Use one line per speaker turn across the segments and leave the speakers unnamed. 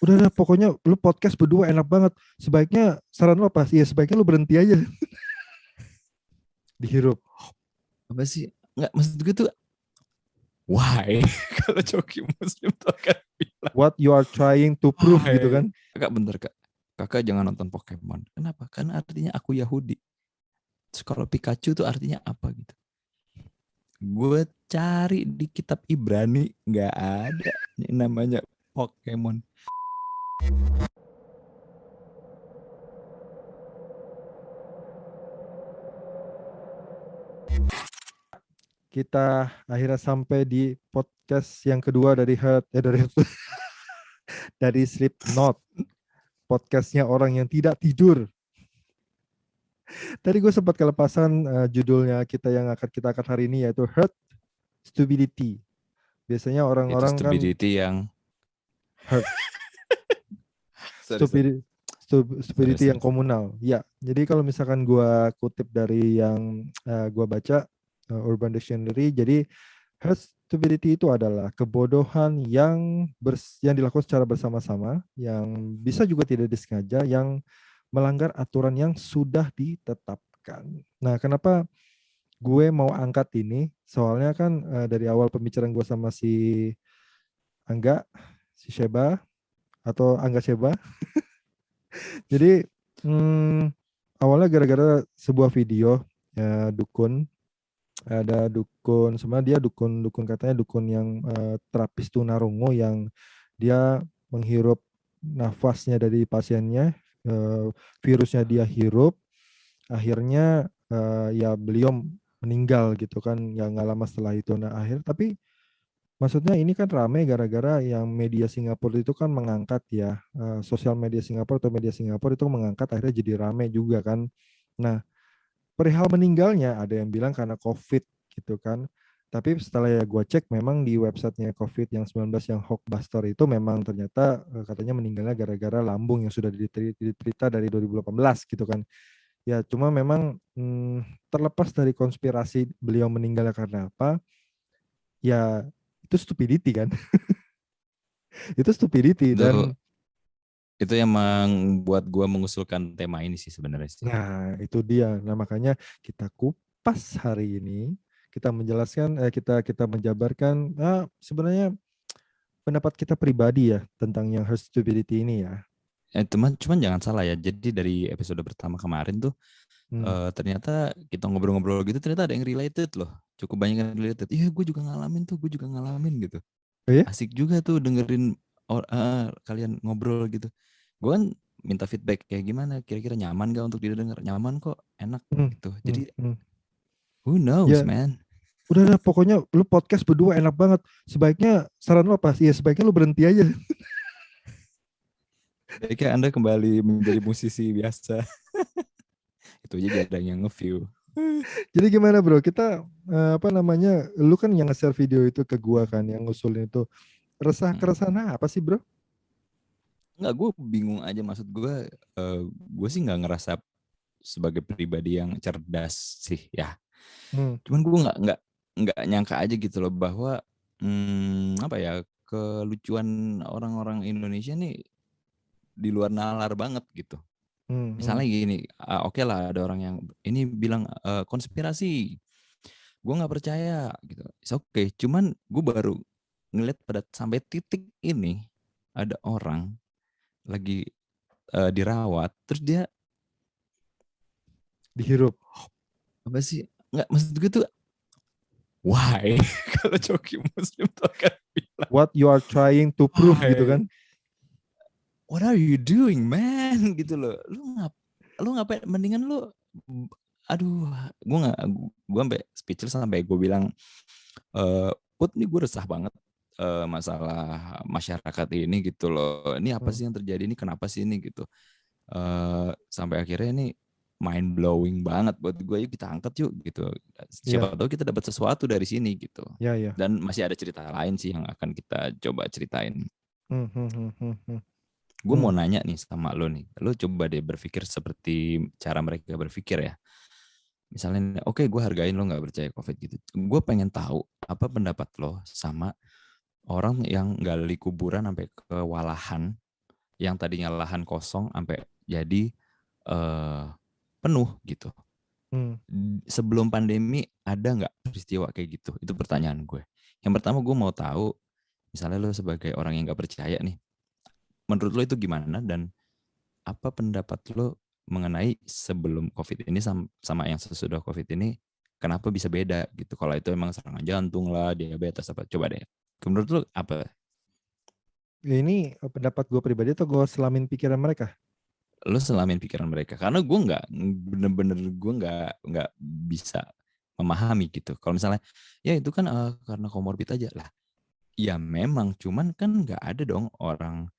Udah pokoknya lu podcast berdua enak banget. Sebaiknya saran lu apa? Ya sebaiknya lu berhenti aja. Dihirup.
Apa sih? Nggak, maksud gue tuh why? Kalau Coki Muslim tuh akan bilang
What you are trying to prove gitu
why?
kan.
Kakak bentar kak. Kakak jangan nonton Pokemon. Kenapa? Karena artinya aku Yahudi. Terus kalau Pikachu tuh artinya apa gitu? Gue cari di kitab Ibrani nggak ada yang namanya Pokemon.
Kita akhirnya sampai di podcast yang kedua dari dari Slipknot. Podcastnya orang yang tidak tidur. Tadi gue sempat kelepasan judulnya kita akan hari ini yaitu Herd Stupidity. Biasanya
Itu
orang-orang kan
stupidity yang
herd
sorry sorry sorry
stupidity yang
sorry.
komunal. Ya, jadi kalau misalkan gue kutip dari yang gue baca Urban Dictionary, jadi herd stupidity itu adalah kebodohan yang dilakukan secara bersama-sama, yang bisa juga tidak disengaja, yang melanggar aturan yang sudah ditetapkan. Nah, kenapa gue mau angkat ini? Soalnya kan dari awal pembicaraan gue sama si Angga, si Sheba atau Angga Sheba. Jadi awalnya gara-gara sebuah video dukun, ada dukun, sebenarnya dia dukun katanya dukun yang terapis tunarungu yang dia menghirup nafasnya dari pasiennya, virusnya dia hirup, akhirnya ya beliau meninggal gitu kan, ya nggak lama setelah itu. Nah tapi maksudnya ini kan rame gara-gara yang media Singapura itu kan mengangkat ya, sosial media Singapura atau media Singapura itu mengangkat, akhirnya jadi rame juga kan. Nah, perihal meninggalnya ada yang bilang karena COVID gitu kan. Tapi setelah ya gue cek memang di websitenya COVID yang 19 yang Hulkbuster itu memang ternyata katanya meninggalnya gara-gara lambung yang sudah diterita dari 2018 gitu kan. Ya cuma memang terlepas dari konspirasi beliau meninggalnya karena apa, ya itu stupidity kan. Itu stupidity
Itu
dan
itu emang buat gue mengusulkan tema ini sih sebenarnya sih.
nah itu dia. Nah makanya kita kupas hari ini, kita menjelaskan, kita menjabarkan sebenarnya pendapat kita pribadi ya tentang yang herd stupidity ini ya.
Cuman jangan salah ya. Jadi dari episode pertama kemarin tuh
Hmm.
ternyata kita ngobrol-ngobrol gitu ternyata ada yang related loh. Cukup banyak yang related. Iya, gue juga ngalamin tuh, gue juga ngalamin gitu.
Oh ya?
Asik juga tuh dengerin kalian ngobrol gitu. Gue kan minta feedback kayak gimana, kira-kira nyaman gak untuk didengar? Nyaman kok, enak
Hmm.
gitu.
Hmm.
Jadi
Hmm.
who knows
Ya
man.
udah pokoknya lu podcast berdua enak banget. Sebaiknya saran lu apa? Ya sebaiknya lu berhenti aja.
Baiknya Anda kembali menjadi musisi biasa. Itu aja jarang yang nge-view.
Jadi gimana bro? Kita apa namanya? Lu kan yang nge-share video itu ke gua kan, yang ngusulin itu. Resah
Hmm.
keresahan apa sih bro?
Nggak, gue bingung aja maksud gue sih nggak ngerasa sebagai pribadi yang cerdas sih ya.
Hmm.
Cuman gue nggak nyangka aja gitu loh bahwa apa ya, kelucuan orang-orang Indonesia nih di luar nalar banget gitu.
Hmm. Hmm.
Misalnya gini, oke lah ada orang yang ini bilang konspirasi, gue nggak percaya gitu. It's okay. Cuman gue baru ngeliat pada sampai titik ini ada orang lagi dirawat, terus dia
Dihirup.
apa sih? Nggak, maksud gue tuh why? Kalau Coki Muslim tuh akan bilang
What you are trying to prove gitu
why?
kan.
What are you doing man? Gitu loh. Lu ngapain? Mendingan lu, aduh, gue sampai speechless sampai gue bilang, Put nih gue resah banget masalah masyarakat ini gitu loh. Ini apa
Hmm.
sih yang terjadi? Ini kenapa sih ini gitu? Sampai akhirnya ini mind blowing banget buat gue. Yuk kita angkat yuk gitu.
Ya,
Siapa tahu kita dapat sesuatu dari sini gitu.
ya, ya.
Dan masih ada cerita lain sih yang akan kita coba ceritain.
Hmm, hmm, hmm, hmm, hmm.
Gue
Hmm.
mau nanya nih sama lo nih. Lo coba deh berpikir seperti cara mereka berpikir ya. Misalnya, oke, gue hargain lo nggak percaya COVID gitu. Gue pengen tahu apa pendapat lo sama orang yang gali kuburan sampai kewalahan yang tadinya lahan kosong sampai jadi penuh gitu. Sebelum pandemi ada nggak peristiwa kayak gitu? Itu pertanyaan gue. Yang pertama gue mau tahu, misalnya lo sebagai orang yang nggak percaya nih, menurut lo itu gimana dan apa pendapat lo mengenai sebelum COVID ini sama yang sesudah COVID ini, kenapa bisa beda gitu? Kalau itu emang serangan jantung lah, diabetes apa? Coba deh. Menurut lo apa?
Ini pendapat gue pribadi atau gue selamin pikiran mereka?
Lo selamin pikiran mereka, karena gue nggak bener-bener gue nggak bisa memahami gitu. Kalau misalnya ya itu kan karena komorbid aja lah. Ya memang, cuman kan nggak ada dong orang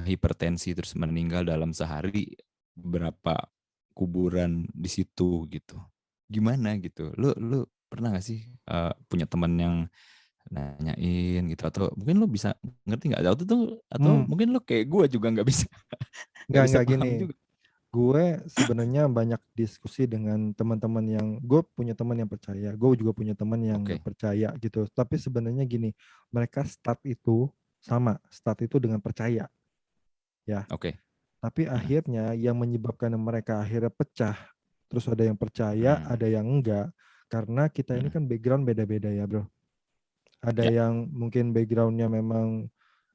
hipertensi terus meninggal dalam sehari, berapa kuburan di situ gitu. Gimana gitu? Lu pernah nggak sih punya teman yang nanyain gitu, atau mungkin lu bisa ngerti nggak? Atau
Hmm,
mungkin lu kayak gue juga nggak bisa nggak bisa
nggak
paham
gini.
juga.
Gue sebenarnya banyak diskusi dengan teman-teman yang gue punya teman yang percaya, gue juga punya teman yang nggak
Oke,
percaya gitu. Tapi sebenarnya gini, mereka start itu dengan percaya, ya.
oke.
Tapi
Hmm,
akhirnya yang menyebabkan mereka akhirnya pecah, terus ada yang percaya,
hmm,
ada yang enggak, karena kita ini
hmm.
kan background beda-beda ya, bro. Ada
Ya,
yang mungkin backgroundnya memang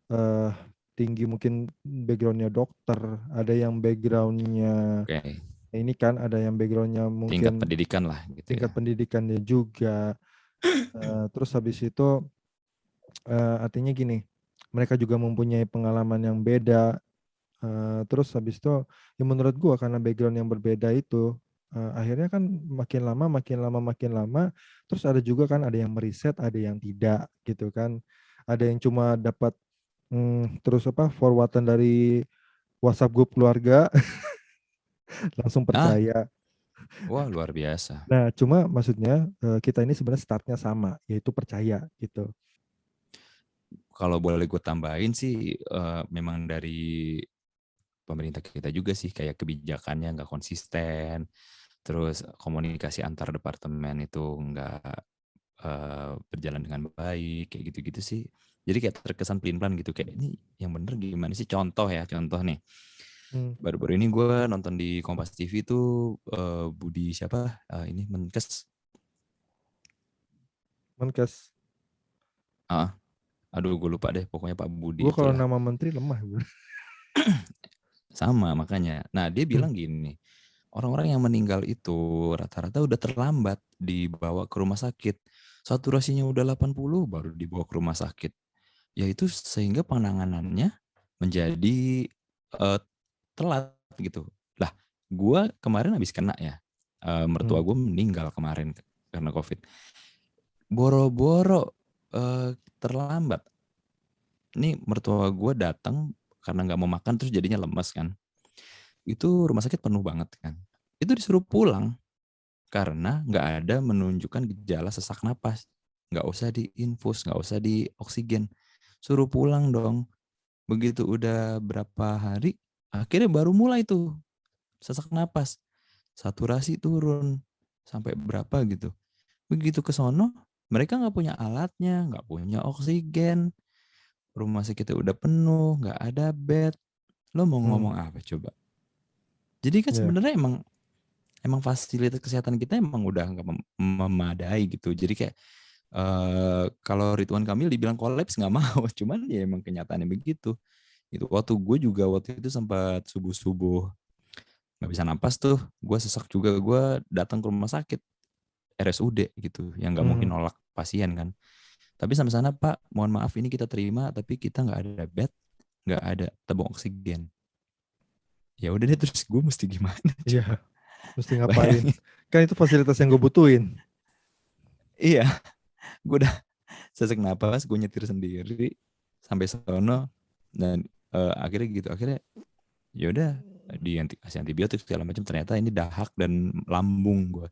eh, tinggi, mungkin backgroundnya dokter, ada yang backgroundnya
oke.
ini kan, ada yang backgroundnya
Tingkat
mungkin
pendidikan lah gitu ya.
tingkat pendidikannya juga. Terus habis itu artinya gini, mereka juga mempunyai pengalaman yang beda. Terus habis itu, ya menurut gua karena background yang berbeda itu, akhirnya kan makin lama, terus ada juga kan ada yang meriset, ada yang tidak gitu kan. Ada yang cuma dapat terus apa forwardan dari WhatsApp grup keluarga langsung
Ah,
percaya.
wah luar biasa.
Nah, cuma maksudnya kita ini sebenarnya startnya sama, yaitu percaya gitu.
Kalau boleh gue tambahin sih, memang dari pemerintah kita juga sih, kayak kebijakannya nggak konsisten, terus komunikasi antar departemen itu nggak berjalan dengan baik, kayak gitu-gitu sih. Jadi kayak terkesan pelin-pelan gitu, kayak ini yang bener gimana sih? Contoh nih.
Hmm,
Baru-baru ini gue nonton di Kompas TV tuh Budi siapa? Ini Menkes.
Menkes.
Ah, aduh gue lupa deh, pokoknya Pak Budi
Gue kalau
itulah.
nama menteri lemah. Bro.
Sama makanya. Nah dia bilang gini, orang-orang yang meninggal itu rata-rata udah terlambat dibawa ke rumah sakit. Saturasinya udah 80 baru dibawa ke rumah sakit. Yaitu sehingga penanganannya menjadi eh, telat gitu. Lah, gue kemarin habis kena ya. Mertua
Hmm,
gue meninggal kemarin karena COVID. Boro-boro terlambat. Ini mertua gue datang karena nggak mau makan terus jadinya lemas kan. Itu rumah sakit penuh banget kan. Itu disuruh pulang karena nggak ada menunjukkan gejala sesak napas. Nggak usah diinfus, nggak usah di oksigen. Suruh pulang dong. Begitu udah berapa hari, akhirnya baru mulai tuh sesak napas. Saturasi turun sampai berapa gitu. Begitu ke sono, mereka nggak punya alatnya, nggak punya oksigen. Rumah sakitnya udah penuh, nggak ada bed. Lo mau
hmm,
ngomong apa coba? Jadi kan
ya,
sebenarnya emang fasilitas kesehatan kita emang udah nggak memadai gitu. Jadi kayak kalau Ridwan Kamil dibilang kolaps nggak mau, cuman ya emang kenyataannya begitu. Itu waktu itu sempat subuh nggak bisa napas tuh, gue sesak juga, gue datang ke rumah sakit RSUD gitu, yang nggak mungkin
hmm,
nolak pasien kan. Tapi sampai sana Pak, mohon maaf ini kita terima, tapi kita nggak ada bed, nggak ada tabung oksigen. Ya udah deh, terus gue mesti gimana
iya,
coba?
mesti ngapain?
Bayangin.
Kan itu fasilitas yang gue butuhin.
Iya, gue udah sesak napas, gue nyetir sendiri sampai sono, dan akhirnya gitu, akhirnya ya udah kasih antibiotik segala macam, ternyata ini dahak dan lambung gue,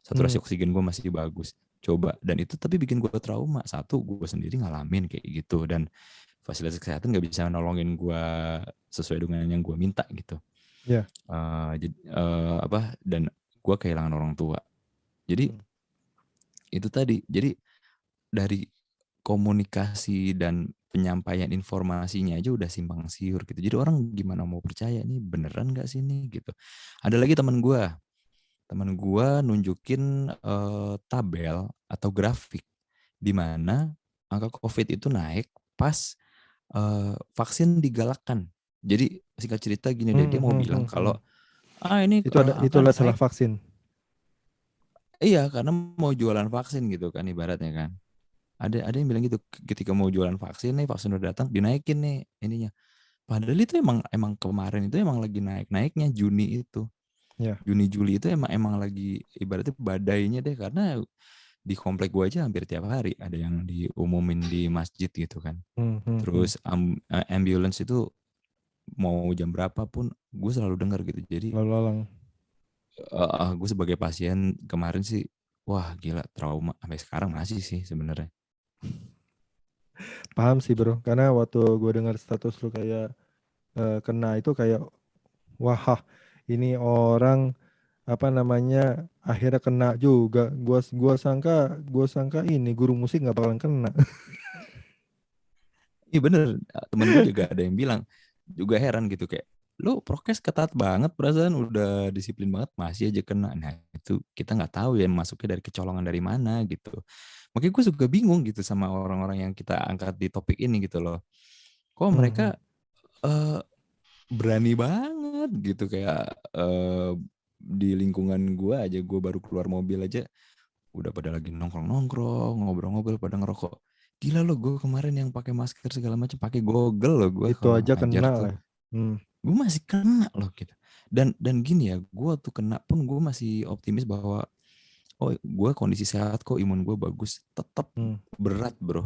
Hmm,
saturasi oksigen gue masih bagus. Coba, dan itu tapi bikin gue trauma. Satu, gue sendiri ngalamin kayak gitu, dan fasilitas kesehatan nggak bisa nolongin gue sesuai dengan yang gue minta gitu.
ya,
Apa, dan gue kehilangan orang tua. Jadi
hmm,
itu tadi, jadi dari komunikasi dan penyampaian informasinya aja udah simpang siur gitu. Jadi orang gimana mau percaya nih beneran nggak sih nih gitu. Ada lagi teman gue nunjukin tabel atau grafik di mana angka COVID itu naik pas vaksin digalakkan. Jadi singkat cerita gini deh, dia mau bilang kalau ini
Itu
angka
masalah
naik.
vaksin.
Iya, karena mau jualan vaksin gitu kan ibaratnya kan. Ada yang bilang gitu ketika mau jualan vaksin nih, vaksin udah datang dinaikin nih ininya. Padahal itu emang kemarin itu emang lagi naik-naiknya Juni itu.
Ya.
Juni Juli itu emang lagi ibaratnya badainya deh karena di komplek gua aja hampir tiap hari ada yang diumumin di masjid gitu kan. Terus ambulance itu mau jam berapa pun gue selalu dengar gitu. Jadi
Lalu lalang.
gue sebagai pasien kemarin sih, wah gila trauma sampai sekarang masih sih sebenarnya.
Paham sih bro, karena waktu gue dengar status lu kayak kena itu kayak wah ini orang apa namanya akhirnya kena juga. Gua sangka ini guru musik nggak bakalan kena.
Iya bener, temen gue juga ada yang bilang, juga heran gitu kayak, lu prokes ketat banget perasaan udah disiplin banget masih aja kena. Nah itu kita nggak tahu ya masuknya dari kecolongan dari mana gitu. Makanya gue juga bingung gitu sama orang-orang yang kita angkat di topik ini gitu loh. Kok mereka eh, berani banget gitu kayak di lingkungan gue aja, gue baru keluar mobil aja udah pada lagi nongkrong-nongkrong, ngobrol-ngobrol pada ngerokok. Gila lo, gue kemarin yang pakai masker segala macam, pakai goggle lo gue
Itu
kalau
aja
ngajar
kena
tuh.
lah. Hmm.
Gue masih kena loh gitu. Dan gini ya, gue tuh kena pun gue masih optimis bahwa oh gue kondisi sehat kok, imun gue bagus. Tetap
Hmm.
berat bro.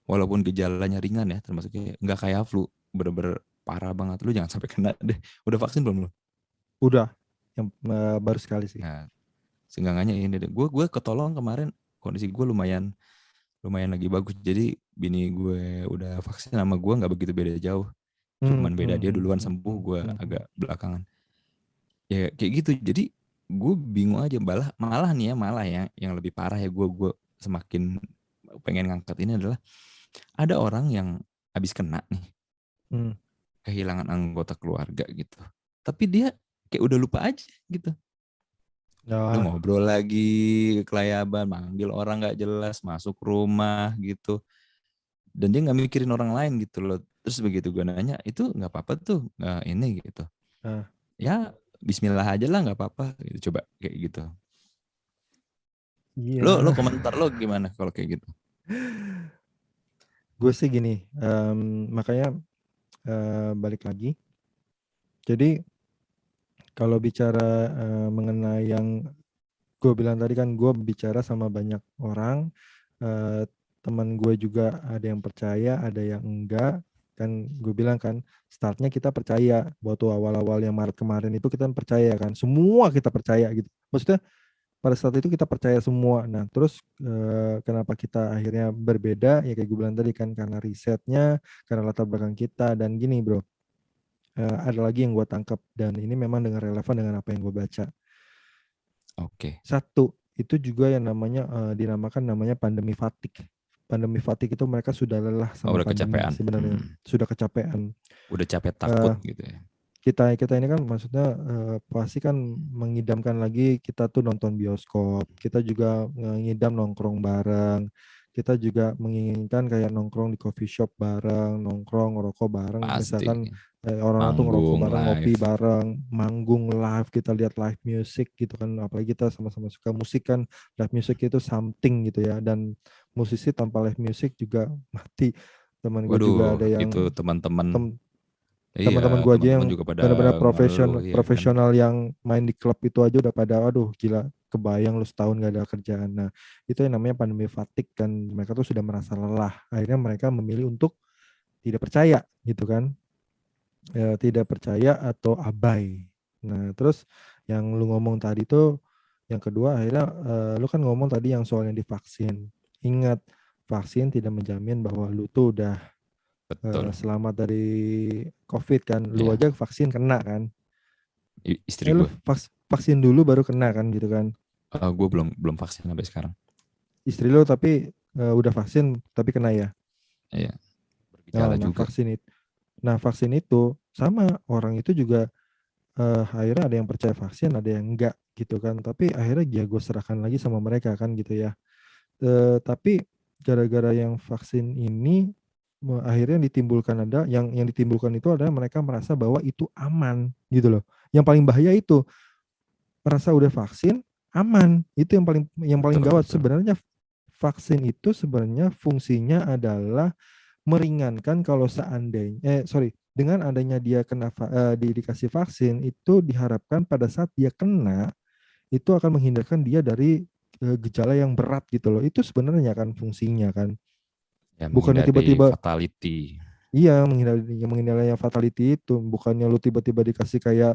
Walaupun gejalanya ringan ya, termasuknya nggak kayak flu, bener-bener parah banget. Lu jangan sampai kena deh. Udah vaksin belum lu?
Udah yang baru sekali sih.
Nah, seenggaknya ini deh. Gue ketolong kemarin, kondisi gue lumayan lagi bagus. Jadi bini gue udah vaksin sama gue nggak begitu beda jauh.
Hmm,
Cuman beda
hmm,
dia
hmm,
duluan
hmm,
sembuh,
hmm,
gue
hmm, hmm.
agak belakangan. Ya kayak gitu. Jadi gue bingung aja. Malah nih ya, malah ya yang lebih parah ya gue semakin pengen ngangkat ini adalah ada orang yang habis kena nih,
Hmm.
kehilangan anggota keluarga gitu. Tapi dia kayak udah lupa aja gitu. Udah
Nah,
ngobrol lagi, kelayaban, manggil orang nggak jelas, masuk rumah gitu. Dan dia nggak mikirin orang lain gitu loh. Terus begitu gue nanya, itu nggak apa-apa tuh ini gitu.
nah,
Ya Bismillah aja lah nggak apa-apa. Gitu. Coba kayak gitu. Lo
iya.
komentar lo gimana kalau kayak gitu?
Gue sih gini, makanya balik lagi. Jadi kalau bicara mengenai yang gue bilang tadi kan gue bicara sama banyak orang, teman gue juga ada yang percaya, ada yang enggak. Kan gue bilang kan startnya kita percaya waktu awal-awal yang Maret kemarin itu kita percaya kan, semua kita percaya gitu. Maksudnya pada saat itu kita percaya semua. Nah terus kenapa kita akhirnya berbeda? Ya kayak gue bilang tadi kan karena risetnya, karena latar belakang kita dan gini bro. Ada lagi yang gue tangkap dan ini memang dengan relevan dengan apa yang gue baca.
Oke.
Satu, itu juga yang namanya dinamakan namanya pandemi fatigue. Pandemi fatigue itu mereka sudah lelah
Oh,
sama
udah
pandemi
kecapean.
sebenarnya, sudah kecapean.
Udah capek takut
Eh,
gitu ya.
kita kita ini kan maksudnya pasti kan mengidamkan lagi kita tuh nonton bioskop, kita juga ngidam nongkrong bareng, kita juga menginginkan kayak nongkrong di coffee shop bareng, nongkrong ngerokok bareng,
Pasti.
misalkan orang-orang tuh ngerokok
Manggung
bareng, ngopi
live.
bareng, manggung live, kita lihat live music gitu kan, apalagi kita sama-sama suka musik kan, live music itu something gitu ya, dan musisi tanpa live music juga mati. Teman gue juga
Waduh,
ada
itu
yang
teman-teman. Iya,
teman-teman gue aja
teman-teman
yang
juga pada
benar-benar
ngeluh,
profesional
iya kan.
profesional yang main di klub itu aja udah pada aduh gila, kebayang lu setahun gak ada kerjaan. Nah itu yang namanya pandemi fatigue kan, mereka tuh sudah merasa lelah, akhirnya mereka memilih untuk tidak percaya gitu kan, tidak percaya atau abai. Nah terus yang lu ngomong tadi tuh yang kedua akhirnya lu kan ngomong tadi yang soal yang divaksin. Ingat, vaksin tidak menjamin bahwa lu tuh udah
Betul.
selamat dari COVID kan. Lu
Ya,
aja vaksin kena kan.
istri
Lu
gue.
vaksin dulu baru kena kan gitu kan.
Gue belum belum vaksin sampai sekarang.
Istri lu tapi udah vaksin tapi kena ya.
Iya. Gejala
Nah,
juga.
vaksin itu sama orang itu juga akhirnya ada yang percaya vaksin, ada yang enggak gitu kan. Tapi akhirnya ya gue serahkan lagi sama mereka kan gitu ya. Tapi gara-gara yang vaksin ini akhirnya ditimbulkan yang ditimbulkan itu adalah mereka merasa bahwa itu aman gitu loh. Yang paling bahaya itu merasa udah vaksin aman. Itu yang paling
Betul,
gawat
betul.
sebenarnya. Vaksin itu sebenarnya fungsinya adalah meringankan kalau seandainya dengan adanya dia dikasih vaksin itu diharapkan pada saat dia kena itu akan menghindarkan dia dari gejala yang berat gitu loh. Itu sebenarnya kan fungsinya kan.
Ya
Bukannya
menghindari
tiba-tiba
fatality.
iya menghindari yang fatality itu, bukannya lu tiba-tiba dikasih kayak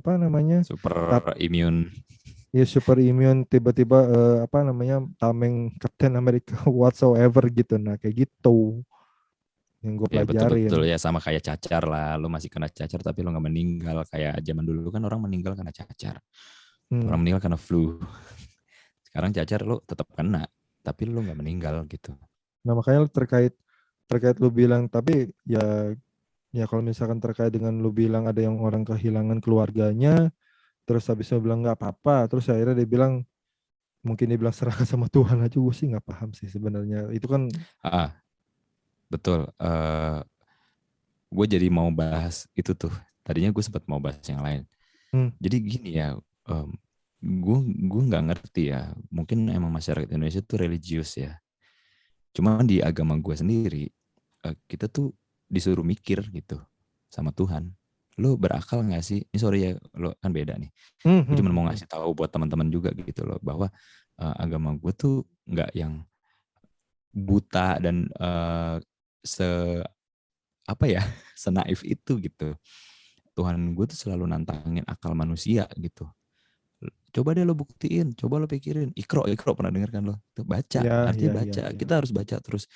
apa namanya?
Super
Tap
immune.
ya super immune tiba-tiba apa namanya? Tameng Captain America whatsoever gitu. Nah, kayak gitu yang gue
Ya betul-betul
pelajarin.
ya, sama kayak cacar lah. Lu masih kena cacar tapi lu nggak meninggal. Kayak zaman dulu kan orang meninggal karena cacar.
Hmm.
Orang meninggal karena flu. Sekarang cacar lu tetap kena, tapi lu nggak meninggal gitu.
Nah, makanya terkait terkait lu bilang tapi ya kalau misalkan terkait dengan lu bilang ada yang orang kehilangan keluarganya terus habisnya bilang nggak apa-apa terus akhirnya dia bilang mungkin dia bilang serahkan sama Tuhan aja gue sih nggak paham sih sebenarnya itu kan.
Ah, betul. Gue jadi mau bahas itu tuh. Tadinya gue sempat mau bahas yang lain.
hmm,
Jadi gini ya, gue nggak ngerti ya. Mungkin emang masyarakat Indonesia tuh religius ya. Cuma di agama gue sendiri, kita tuh disuruh mikir gitu sama Tuhan. Lo berakal nggak sih? Ini sorry ya, lo kan beda nih.
hmm,
Gue
hmm,
cuma
hmm,
mau
hmm.
ngasih tahu buat teman-teman juga gitu loh, bahwa agama gue tuh nggak yang buta dan se apa ya, senaif itu gitu. Tuhan gue tuh selalu nantangin akal manusia gitu. Coba deh lo buktiin, coba lo pikirin. Ikro, ikro pernah dengar kan lo? Itu baca,
Ya
artinya
ya ya
baca.
ya.
Kita harus baca terus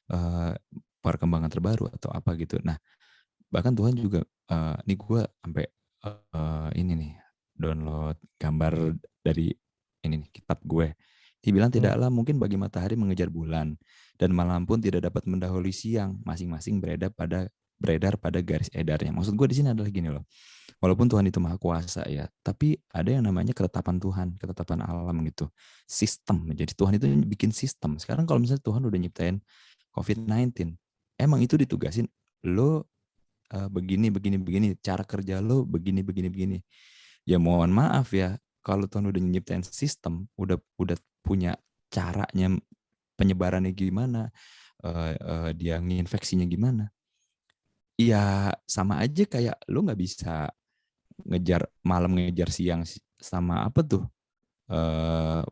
uh, perkembangan terbaru atau apa gitu. Nah, bahkan Tuhan juga, nih gue sampai ini nih, download gambar dari ini nih, kitab gue. Dibilang
Hmm,
tidaklah mungkin bagi matahari mengejar bulan, dan malam pun tidak dapat mendahului siang, masing-masing beredar pada garis edarnya. Maksud gue di sini adalah gini loh. Walaupun Tuhan itu maha kuasa ya, tapi ada yang namanya ketetapan Tuhan, ketetapan alam gitu. Sistem. Jadi Tuhan itu bikin sistem. Sekarang kalau misalnya Tuhan udah nyiptain COVID-19, emang itu ditugasin lo begini, begini, begini. Cara kerja lo begini, begini, begini. Ya mohon maaf ya, kalau Tuhan udah nyiptain sistem, udah punya caranya penyebarannya gimana, dia nginfeksinya gimana. Ya sama aja kayak lo nggak bisa ngejar malam ngejar siang sama apa tuh,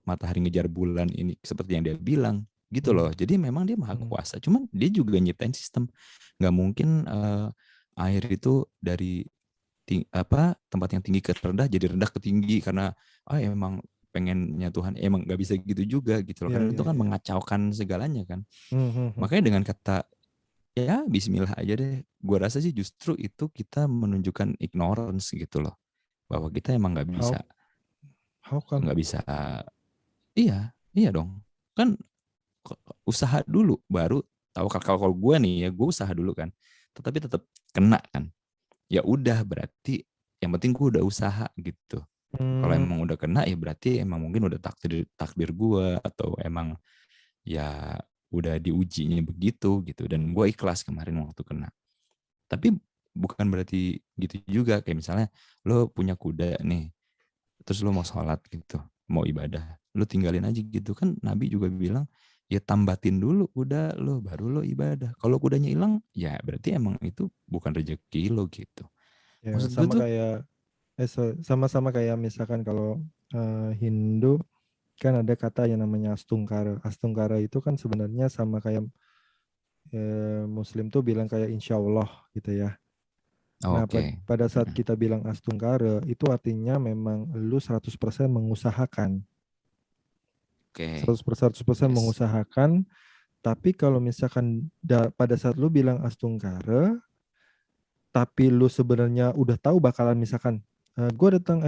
matahari ngejar bulan ini seperti yang dia bilang gitu
hmm,
loh. Jadi memang dia maha
hmm.
kuasa, cuman dia juga nyiptain sistem. Nggak mungkin air itu dari tempat yang tinggi ke rendah jadi rendah ke tinggi karena emang pengennya Tuhan, emang nggak bisa gitu juga gitu loh,
Ya
karena itu
ya
kan
ya.
mengacaukan segalanya kan.
Hmm, hmm, hmm.
Makanya dengan kata ya Bismillah aja deh, gue rasa sih justru itu kita menunjukkan ignorance gitu loh, bahwa kita emang
How come?
nggak bisa. Iya, iya dong. Kan usaha dulu baru tahu. Kalau gue nih ya, gue usaha dulu kan. Tetapi tetap kena kan. Ya udah berarti yang penting gue udah usaha gitu. Kalau
Hmm,
emang udah kena ya berarti emang mungkin udah takdir takdir gue, atau emang ya udah diujinya begitu gitu. Dan gue ikhlas kemarin waktu kena. Tapi bukan berarti gitu juga, kayak misalnya lo punya kuda nih, terus lo mau sholat gitu, mau ibadah, lo tinggalin aja gitu kan. Nabi juga bilang ya tambatin dulu kuda lo baru lo ibadah. Kalau kudanya hilang ya berarti emang itu bukan rezeki lo gitu.
ya
Maksud gue
sama
tuh
kayak sama-sama kayak misalkan kalau Hindu kan ada kata yang namanya astungkara. Astungkara itu kan sebenarnya sama kayak Muslim tuh bilang kayak insya Allah gitu ya. Nah,
oke.
pada saat kita bilang astungkara itu artinya memang lu 100% mengusahakan.
Oke,
100%
yes.
mengusahakan, tapi kalau misalkan pada saat lu bilang astungkara, tapi lu sebenarnya udah tahu bakalan misalkan gue datang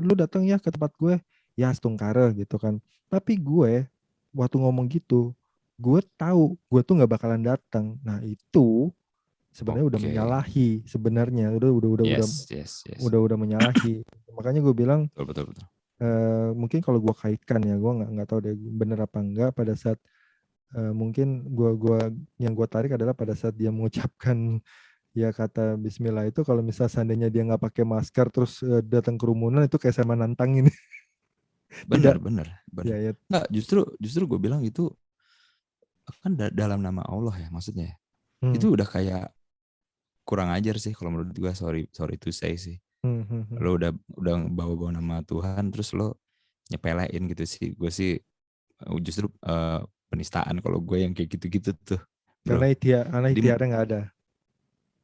lu datang ya ke tempat gue ya astungkara gitu kan. Tapi gue waktu ngomong gitu gue tahu gue tuh nggak bakalan datang. Nah itu sebenarnya udah
Oke.
menyalahi sebenarnya,
Yes, yes, yes.
udah menyalahi. Makanya gue bilang
Betul, betul, betul.
mungkin kalau gue kaitkan ya, gue nggak tahu deh bener apa enggak pada saat mungkin gua yang gue tarik adalah pada saat dia mengucapkan ya kata Bismillah itu, kalau misal seandainya dia nggak pakai masker terus datang kerumunan itu kayak saya menantangin. Tidak,
Bener, bener,
ya
bener.
ya.
Enggak, justru gue bilang itu kan dalam nama Allah ya maksudnya.
Hmm,
Itu udah kayak kurang ajar sih kalau menurut gue, sorry sorry to say sih.
hmm.
Lo udah bawa-bawa nama Tuhan terus lo nyepelein gitu sih. Gue sih justru penistaan kalau gue yang kayak gitu-gitu tuh,
Karena
bro. Jadi
ikhtiarnya nggak ada.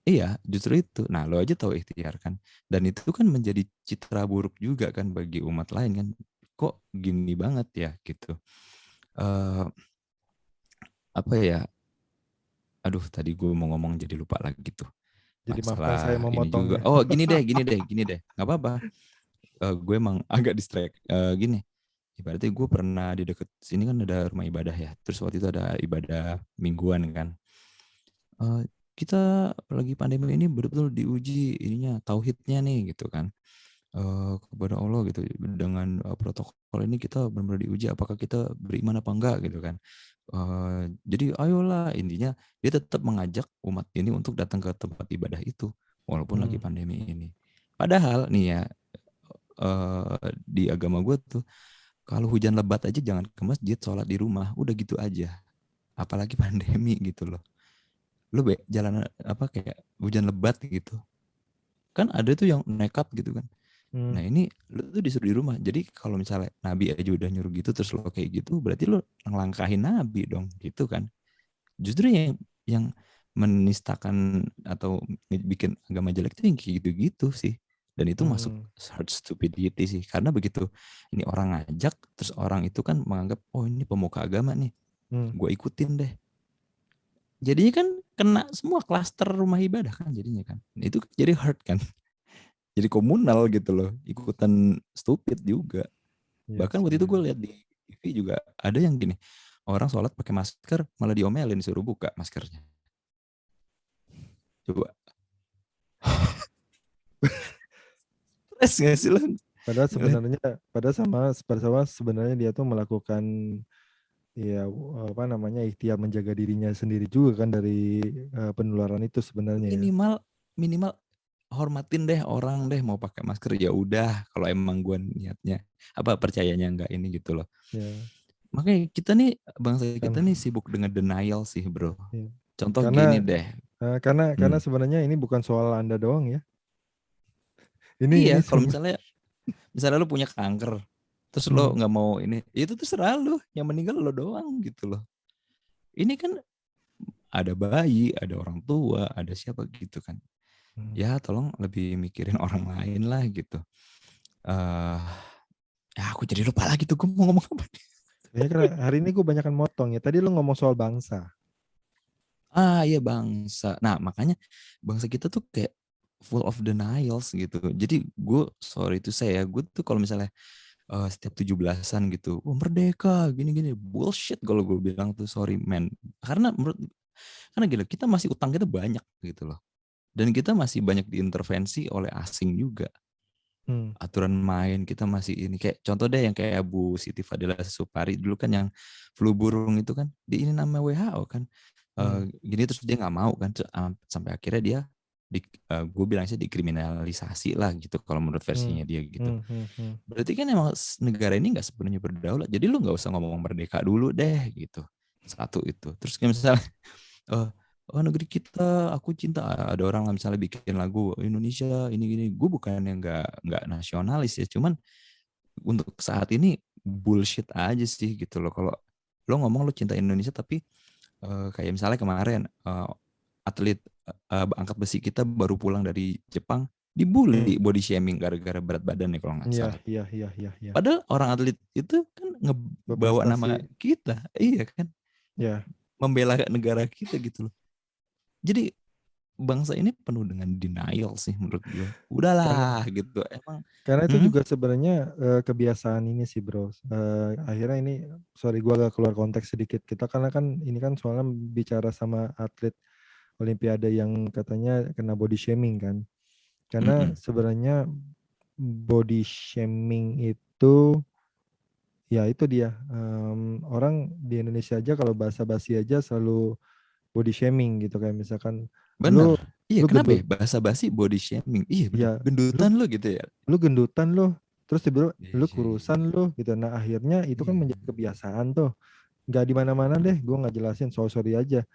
iya, justru itu. Nah, lo aja tahu ikhtiar kan. Dan itu kan menjadi citra buruk juga kan bagi umat lain kan. Kok gini banget ya gitu. eh Apa ya? Aduh, tadi gue mau ngomong jadi lupa lagi tuh.
Jadi maafkan saya
Masalah ini juga.
memotongnya.
Oh, gini deh, gini deh, gini deh. Nggak apa-apa. Gue emang agak distract. Gini, ibaratnya gue pernah di deket sini kan ada rumah ibadah ya. Terus waktu itu ada ibadah mingguan kan. Eh, kita lagi pandemi ini betul-betul diuji ininya tauhidnya nih gitu kan, kepada Allah gitu. Dengan protokol ini kita benar-benar diuji apakah kita beriman apa enggak gitu kan. Jadi ayolah, intinya dia tetap mengajak umat ini untuk datang ke tempat ibadah itu walaupun lagi
Hmm,
pandemi ini. Padahal nih ya, di agama gue tuh kalau hujan lebat aja jangan ke masjid, sholat di rumah, udah gitu aja. Apalagi pandemi gitu loh. Lu jalan apa kayak hujan lebat gitu. Kan ada tuh yang nekat gitu kan.
hmm,
Nah ini lu tuh disuruh di rumah. Jadi kalau misalnya Nabi aja udah nyuruh gitu terus lo kayak gitu, berarti lu ngelangkahin Nabi dong gitu kan. Justru yang menistakan atau bikin agama jelek itu yang kayak gitu-gitu sih. Dan itu masuk
hmm,
hard stupidity sih. Karena begitu ini orang ngajak, terus orang itu kan menganggap, oh ini pemuka agama nih,
hmm.
gue ikutin deh. Jadinya kan kena semua klaster rumah ibadah kan jadinya kan. Itu jadi hurt kan. Jadi komunal gitu loh. Ikutan stupid juga.
Iya
Bahkan
sih.
waktu itu gue lihat di TV juga ada yang gini. Orang sholat pakai masker malah diomelin disuruh buka maskernya. Coba. Stres gak sih lo?
Padahal sebenarnya, padahal sebenarnya dia tuh melakukan ya apa namanya ikhtiar menjaga dirinya sendiri juga kan dari penularan itu sebenarnya ya.
Minimal minimal hormatin deh orang deh mau pakai masker ya udah kalau emang gue niatnya apa percayanya nggak ini gitu loh.
Ya
Makanya kita nih bangsa kita
kan.
nih sibuk dengan denial sih bro.
Ya.
Contoh
Karena
gini deh.
karena
Hmm.
sebenarnya ini bukan soal Anda doang ya. Ini
Iya, kalau
semua.
misalnya lu punya kanker, terus lo
Hmm,
nggak mau ini, itu terserah lu, yang meninggal lo doang gitu loh. Ini kan ada bayi, ada orang tua, ada siapa gitu kan.
hmm.
Ya tolong lebih mikirin orang lain lah gitu. eh Ya aku jadi lupa lagi tuh gue mau ngomong apa.
Ya kan hari ini gue banyakkan motong ya. Tadi lu ngomong soal bangsa.
Ah iya bangsa. Nah makanya bangsa kita tuh kayak full of denials gitu. Jadi gue sorry itu saya, gue tuh kalau misalnya setiap 17-an gitu, wah merdeka gini-gini, bullshit kalau gue bilang tuh, sorry man. Karena gila, kita masih utang kita banyak gitu loh. Dan kita masih banyak diintervensi oleh asing juga.
Hmm,
Aturan main kita masih ini, kayak contoh deh yang kayak Bu Siti Fadila Supari dulu kan yang flu burung itu kan di ini nama WHO kan.
hmm,
Gini terus dia nggak mau kan sampai akhirnya dia gue bilang sih dikriminalisasi lah gitu kalau menurut
hmm,
versinya dia gitu.
hmm, hmm, hmm.
Berarti kan emang negara ini nggak sepenuhnya berdaulat. Jadi lu nggak usah ngomong merdeka dulu deh gitu. Satu itu. Terus kayak misalnya, eh oh, negeri kita, aku cinta. Ada orang lah misalnya bikin lagu Indonesia ini gini. Gue bukan yang nggak nasionalis ya. Cuman untuk saat ini bullshit aja sih gitu loh. Kalau lo ngomong lo cinta Indonesia tapi kayak misalnya kemarin atlet angkat besi kita baru pulang dari Jepang
Hmm.
dibully body shaming gara-gara berat badan nih kalau nggak
Iya,
salah.
iya, iya, iya, iya.
Padahal orang atlet itu kan ngebawa nama
Berprestasi.
kita, iya kan,
Ya,
membela negara kita gitu loh. Jadi bangsa ini penuh dengan denial sih menurut gue.
Karena
Udahlah gitu. Emang
karena itu juga sebenarnya kebiasaan ini sih bro. Akhirnya ini, sorry gua agak keluar konteks sedikit. Kita karena kan ini kan soalnya bicara sama atlet Olimpiade yang katanya kena body shaming kan. Karena
mm-mm.
sebenarnya body shaming itu ya itu dia. Orang di Indonesia aja kalau bahasa basi aja selalu body shaming gitu, kayak misalkan
Bener.
lu
Iya
lu
kenapa ya?
gendut,
Basa-basi body shaming. Iya bener.
ya lu
Gendutan lo gitu ya.
lu gendutan lo, terus tiba-tiba
Iya,
lu
iya,
kurusan
iya.
lo gitu. Nah akhirnya itu kan
Iya.
menjadi kebiasaan tuh, nggak di mana-mana deh, gue nggak jelasin, sorry aja.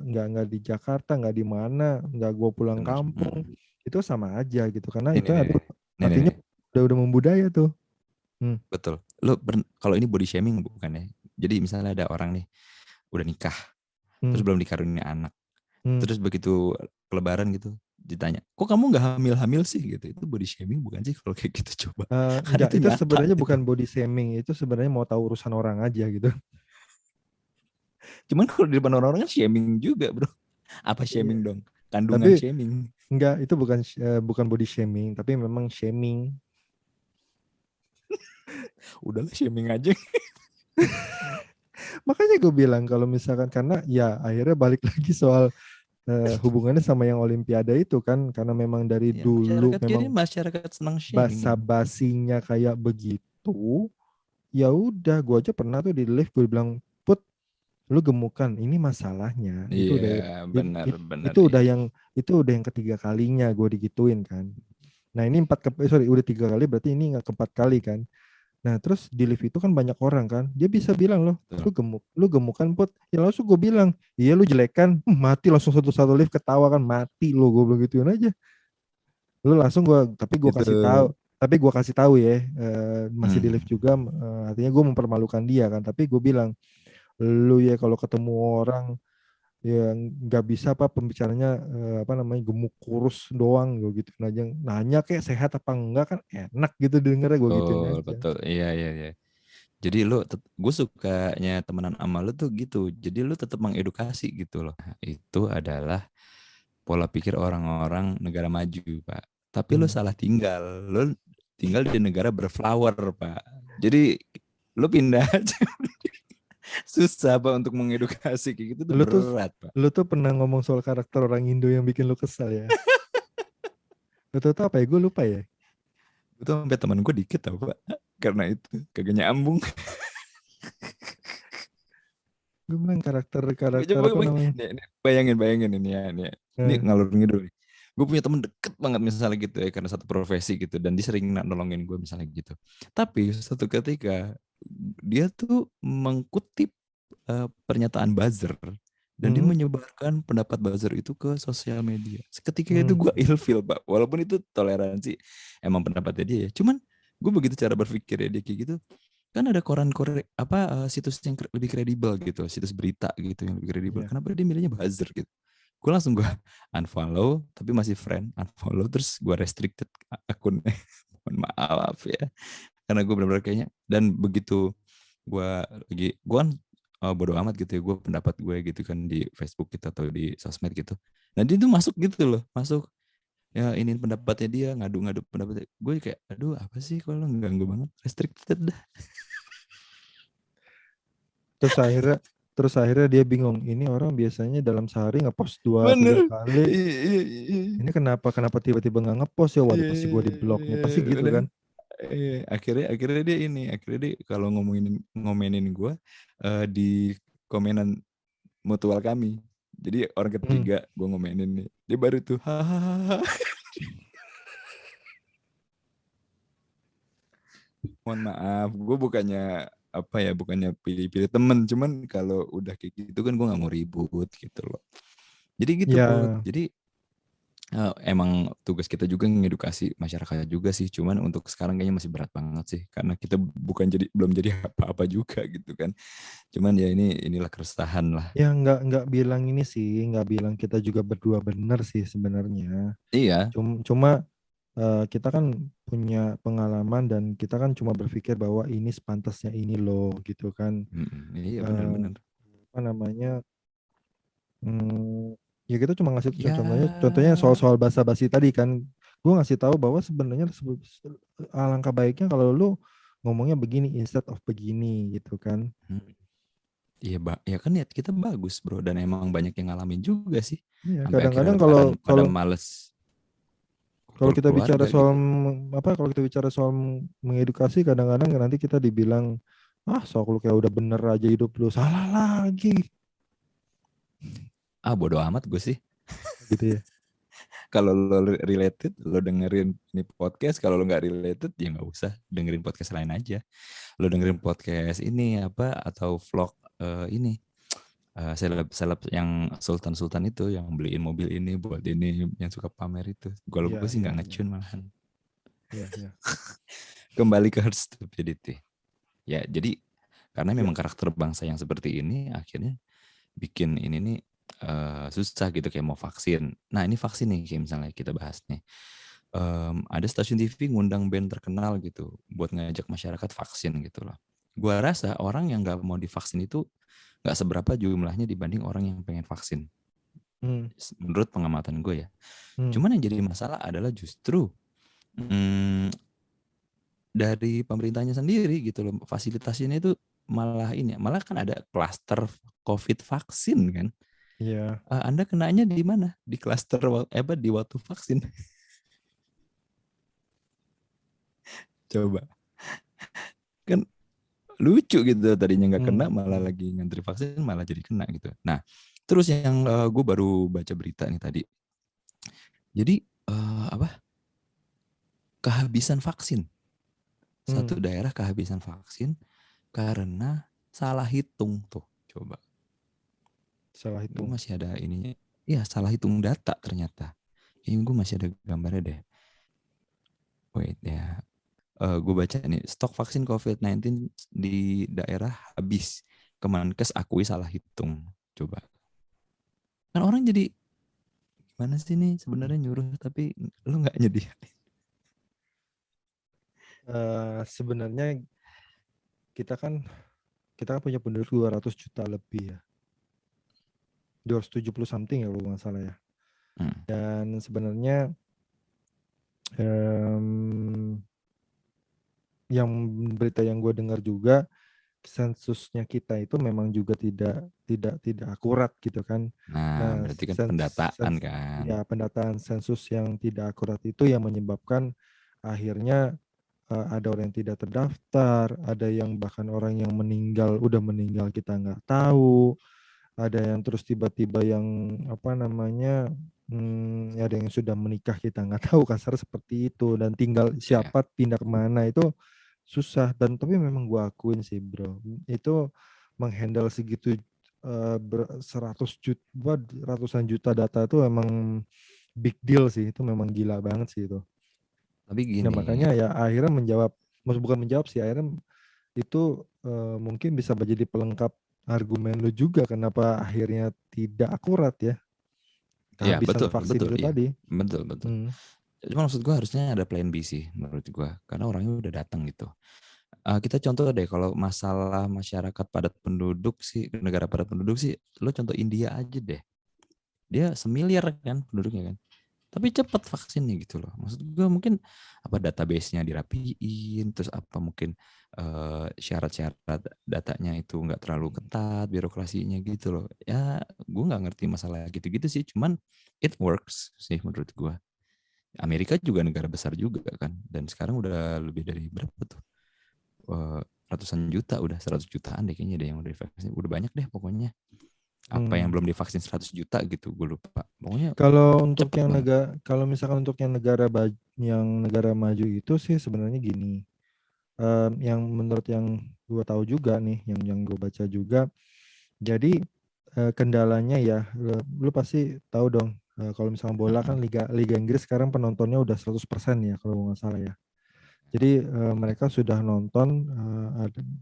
Nggak di Jakarta, nggak di mana, nggak gue pulang
Bener.
kampung, itu sama aja gitu, karena
Nih,
itu
nih, nih, nih. Nih, nih,
artinya
nih.
udah membudaya tuh. Hmm.
Betul. Kalau ini body shaming bukan ya? Jadi misalnya ada orang nih udah nikah,
Hmm.
terus belum dikaruniai anak,
Hmm.
terus begitu lebaran gitu ditanya, kok kamu nggak hamil-hamil sih gitu? Itu body shaming bukan sih kalau kayak gitu coba? Kan
Enggak,
itu
itu
nyata
sebenarnya
gitu.
bukan body shaming, itu sebenarnya mau tahu urusan orang aja gitu.
Cuman kalau di depan orang-orang kan shaming juga bro. Apa
Iya.
shaming dong? Kandungan
Tapi
shaming.
enggak, itu bukan body shaming, tapi memang shaming.
Udahlah shaming aja.
Makanya gue bilang kalau misalkan, karena ya akhirnya balik lagi soal hubungannya sama yang Olimpiade itu kan, karena memang dari
Ya,
dulu
masyarakat kini
memang
masyarakat senang shaming emang.
basa-basinya kayak begitu. Ya udah, gue aja pernah tuh di lift gue bilang, Put, lu gemukan, ini masalahnya. Itu
Iya,
udah
benar benar
itu udah
iya.
yang ketiga kalinya gue digituin kan. Nah ini sorry, udah 3 kali, berarti ini nggak keempat kali kan. Nah terus di lift itu kan banyak orang kan, dia bisa bilang loh,
Betul.
lu gemukan Put. Ya langsung gue bilang, iya lu jelek kan. Mati langsung satu-satu lift ketawa kan, mati lo, gue begituin aja. Lu langsung
Itu
tapi gue kasih tahu ya, masih di lift
hmm.
juga, artinya gue mempermalukan dia kan, tapi gue bilang, lu ya kalau ketemu orang yang nggak bisa apa pembicaranya, apa namanya, gemuk kurus doang gue gitu aja, nanya kayak sehat apa enggak kan enak gitu dengernya, gue gituin
Betul,
aja.
betul. Iya, iya, iya. Jadi gue sukanya temenan sama lu tuh gitu. Jadi lu tetap mengedukasi gitu loh. Nah, itu adalah pola pikir orang-orang negara maju, Pak. Tapi lu
Hmm.
salah tinggal. Lu tinggal di negara berflower, Pak. Jadi lu pindah aja. Susah, Pak, untuk mengedukasi kayak gitu tuh
Lu tuh
berat, Pak.
lu tuh pernah ngomong soal karakter orang Indo yang bikin lu kesal ya. Lu tuh apa ya, gue lupa ya.
Itu sampai teman gue dikit tau, Pak. Karena itu kagak nyambung.
Gue bilang karakter
Coba,
apa namanya.
bayangin, bayangin ini ya, ini, ya. Ini
Eh,
ngalur ngidul nih. Gue punya temen deket banget misalnya gitu ya, karena satu profesi gitu, dan dia sering nolongin gue misalnya gitu. Tapi suatu ketika dia tuh mengkutip pernyataan buzzer dan dia
hmm,
menyebarkan pendapat buzzer itu ke sosial media. Seketika itu
hmm,
gue ilfeel, Pak. Walaupun itu toleransi, emang pendapatnya dia ya. Cuman gue begitu cara berpikir ya dia kayak gitu, kan ada koran situs yang lebih kredibel gitu, situs berita gitu yang lebih kredibel,
iya.
kenapa dia milihnya buzzer gitu. Gue langsung unfollow, tapi masih friend, unfollow, terus gue restricted akunnya. Mohon maaf ya, karena gue benar-benar kayaknya, dan begitu gue kan bodo amat gitu ya, gue pendapat gue gitu kan di Facebook kita atau di sosmed gitu, nah dia tuh masuk gitu loh, masuk ya ini pendapatnya dia, ngadu-ngadu pendapatnya, gue kayak aduh apa sih kalau ganggu banget, restricted dah.
Terus akhirnya terus akhirnya dia bingung. Ini orang biasanya dalam sehari ngepost dua
Bener.
tiga kali.
Iya, iya, iya.
Ini kenapa tiba-tiba nggak ngepost ya? Waduh,
Iya,
pasti gue di blok nih. Pasti gitu
udah.
kan?
Iya, akhirnya dia kalau ngomenin gue di komenan mutual kami. Jadi orang
Hmm.
ketiga gue ngomenin nih. Dia baru tuh hahaha. Mohon maaf, gue bukannya bukannya pilih-pilih temen, cuman kalau udah kayak gitu kan gue nggak mau ribut gitu loh. Jadi gitu Put.
Ya,
Jadi emang tugas kita juga ngedukasi masyarakat juga sih, cuman untuk sekarang kayaknya masih berat banget sih, karena kita belum jadi apa-apa juga gitu kan. Cuman ya inilah keresahan lah.
ya nggak bilang ini sih, nggak bilang kita juga berdua benar sih sebenarnya.
Iya.
Cuma kita kan punya pengalaman dan kita kan cuma berpikir bahwa ini sepantasnya ini loh gitu kan.
Iya
Eh,
benar-benar.
apa namanya? Hmm, Ya kita cuma ngasih
Ya,
contohnya soal basa-basi tadi kan. Gue ngasih tahu bahwa sebenarnya alangkah baiknya kalau lu ngomongnya begini instead of begini gitu kan.
hmm, iya, ya kan niat kita bagus bro, dan emang banyak yang ngalamin juga sih.
Iya,
Sampai akhirnya
kadang-kadang kalau
lebaran pada
kalau
males
kalau
kumpul
kita bicara
keluarga
soal
gitu.
kalau kita bicara soal mengedukasi, kadang-kadang nanti kita dibilang, ah sok lu kayak udah bener aja hidup lu, salah lagi
Ah bodo amat gue sih.
gitu ya.
Kalau lo related, lo dengerin ini podcast. Kalau lo nggak related, ya nggak usah dengerin podcast lain aja. Lo dengerin podcast ini apa atau vlog ini seleb yang sultan-sultan itu yang beliin mobil ini buat ini yang suka pamer itu. Kalau
Iya,
gue sih
iya,
nggak
iya,
ngecun malahan.
iya, iya.
Kembali ke herd stupidity. Ya jadi karena
Ya.
memang karakter bangsa yang seperti ini akhirnya bikin ini nih susah gitu kayak mau vaksin. Nah ini vaksin nih kayak misalnya kita bahas nih. Ada stasiun TV ngundang band terkenal gitu buat ngajak masyarakat vaksin gitu loh. Gua rasa orang yang nggak mau divaksin itu nggak seberapa jumlahnya dibanding orang yang pengen vaksin.
Hmm,
Menurut pengamatan gue ya.
hmm,
Cuman yang jadi masalah adalah justru hmm, dari pemerintahnya sendiri gitu loh. Fasilitasnya itu malah ini, malah kan ada klaster COVID vaksin kan.
iya.
Anda kenanya di mana? Di klaster apa di waktu vaksin? Coba kan lucu gitu tadinya nggak kena
Hmm,
malah
hmm,
lagi ngantri vaksin malah jadi kena gitu. Nah terus yang gue baru baca berita nih tadi. Jadi apa kehabisan vaksin.
hmm.
Satu daerah kehabisan vaksin karena salah hitung tuh. Coba
Salah
gue
hitung.
masih ada ininya. Iya salah hitung data ternyata. Ini gue masih ada gambarnya deh. Wait ya. Gue baca nih, stok vaksin COVID-19 di daerah habis. Kemenkes akui salah hitung. Coba. Kan orang jadi, gimana sih nih sebenarnya nyuruh tapi lu nggak nyediain.
Sebenarnya kita kan punya penduduk 200 juta lebih ya. 270 something ya kalau nggak salah ya.
Hmm.
Dan sebenarnya em, yang berita yang gue dengar juga sensusnya kita itu memang juga tidak akurat gitu kan.
Nah,
Nah,
berarti kan pendataan kan.
ya pendataan sensus yang tidak akurat itu yang menyebabkan akhirnya ada orang yang tidak terdaftar, ada yang bahkan orang yang udah meninggal kita nggak tahu, ada yang terus tiba-tiba yang apa namanya, ada yang sudah menikah kita nggak tahu kasar seperti itu dan tinggal
Ya,
siapa pindah kemana itu susah dan tapi memang gua akuin sih bro itu menghandle segitu 100 juta ratusan juta data itu emang big deal sih itu memang gila banget sih itu.
tapi
Nah
gini,
makanya ya akhirnya menjawab, maksud bukan menjawab sih akhirnya itu mungkin bisa menjadi pelengkap argumen lu juga kenapa akhirnya tidak akurat ya
ya
kehabisan
betul,
vaksin
betul,
itu
iya.
tadi.
Betul, betul.
Hmm.
Cuma maksud gue harusnya ada plan B sih menurut gue. Karena orangnya udah datang gitu. Kita contoh deh kalau masalah masyarakat padat penduduk sih, negara padat penduduk sih, lo contoh India aja deh. Dia semiliar kan penduduknya kan. Tapi cepat vaksinnya gitu loh. Maksud gue mungkin apa database-nya dirapiin, terus apa mungkin syarat-syarat datanya itu nggak terlalu ketat, birokrasinya gitu loh. Ya gue nggak ngerti masalah gitu-gitu sih, cuman it works sih menurut gue. Amerika juga negara besar juga kan, dan sekarang udah lebih dari berapa tuh? Eh, ratusan juta, udah 100 jutaan deh kayaknya deh yang udah divaksin. Udah banyak deh pokoknya. Apa yang
Hmm.
belum divaksin 100 juta gitu, gue lupa. Pokoknya
Kalau untuk
cepet
yang
banget.
kalau misalkan untuk yang negara maju itu sih sebenarnya gini. Yang menurut yang gue tahu juga nih, yang gue baca juga. Jadi kendalanya ya, lu pasti tahu dong. Kalau misalnya bola kan
Mm-mm.
Liga Liga Inggris sekarang penontonnya udah 100% ya kalau nggak salah ya. Jadi mereka sudah nonton,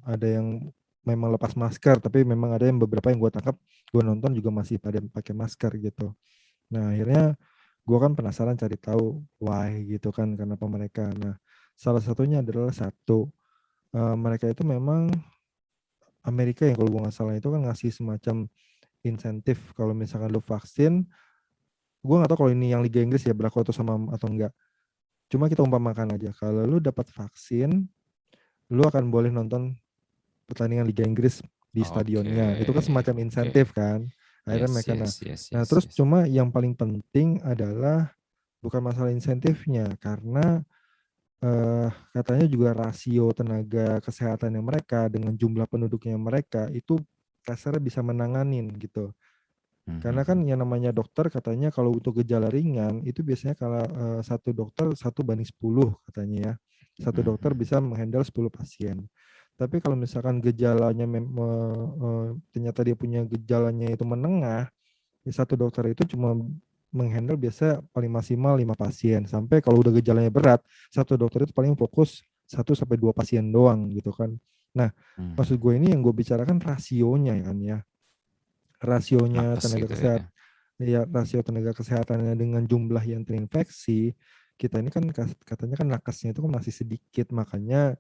ada yang memang lepas masker, tapi memang ada yang beberapa yang gue tangkap, gue nonton juga masih pada pakai masker gitu. Nah akhirnya gue kan penasaran cari tahu why gitu kan, kenapa mereka. Nah salah satunya adalah satu, mereka itu memang Amerika yang kalau gue nggak salah itu kan ngasih semacam insentif kalau misalkan lu vaksin, gue nggak tahu kalau ini yang Liga Inggris ya berlaku atau sama atau enggak. Cuma kita umpamakan aja, kalau lu dapat vaksin, lu akan boleh nonton pertandingan Liga Inggris di
Oke,
stadionnya. Itu kan semacam
oke.
insentif kan. Akhirnya
Yes,
mereka nah,
yes, yes,
nah
yes,
terus
yes.
cuma yang paling penting adalah bukan masalah insentifnya karena katanya juga rasio tenaga kesehatannya mereka dengan jumlah penduduknya mereka itu kasarnya bisa menanganin gitu. Karena kan
Mhm,
yang namanya dokter katanya kalau untuk gejala ringan itu biasanya kalau satu dokter 1:10 katanya ya. Satu dokter
mhm.
bisa menghandle 10 pasien. Tapi kalau misalkan gejalanya ternyata dia punya gejalanya itu menengah, ya satu dokter itu cuma menghandle biasa paling maksimal 5 pasien. Sampai kalau udah gejalanya berat, satu dokter itu paling fokus 1 sampai 2 pasien doang gitu kan. Nah, maksud
Mhm.
gue ini yang gue bicarakan rasionya ya kan ya. Rasionya
Nakes
tenaga
gitu ya.
kesehatan, ya rasio tenaga kesehatannya dengan jumlah yang terinfeksi, kita ini kan katanya kan nakesnya itu kan masih sedikit, makanya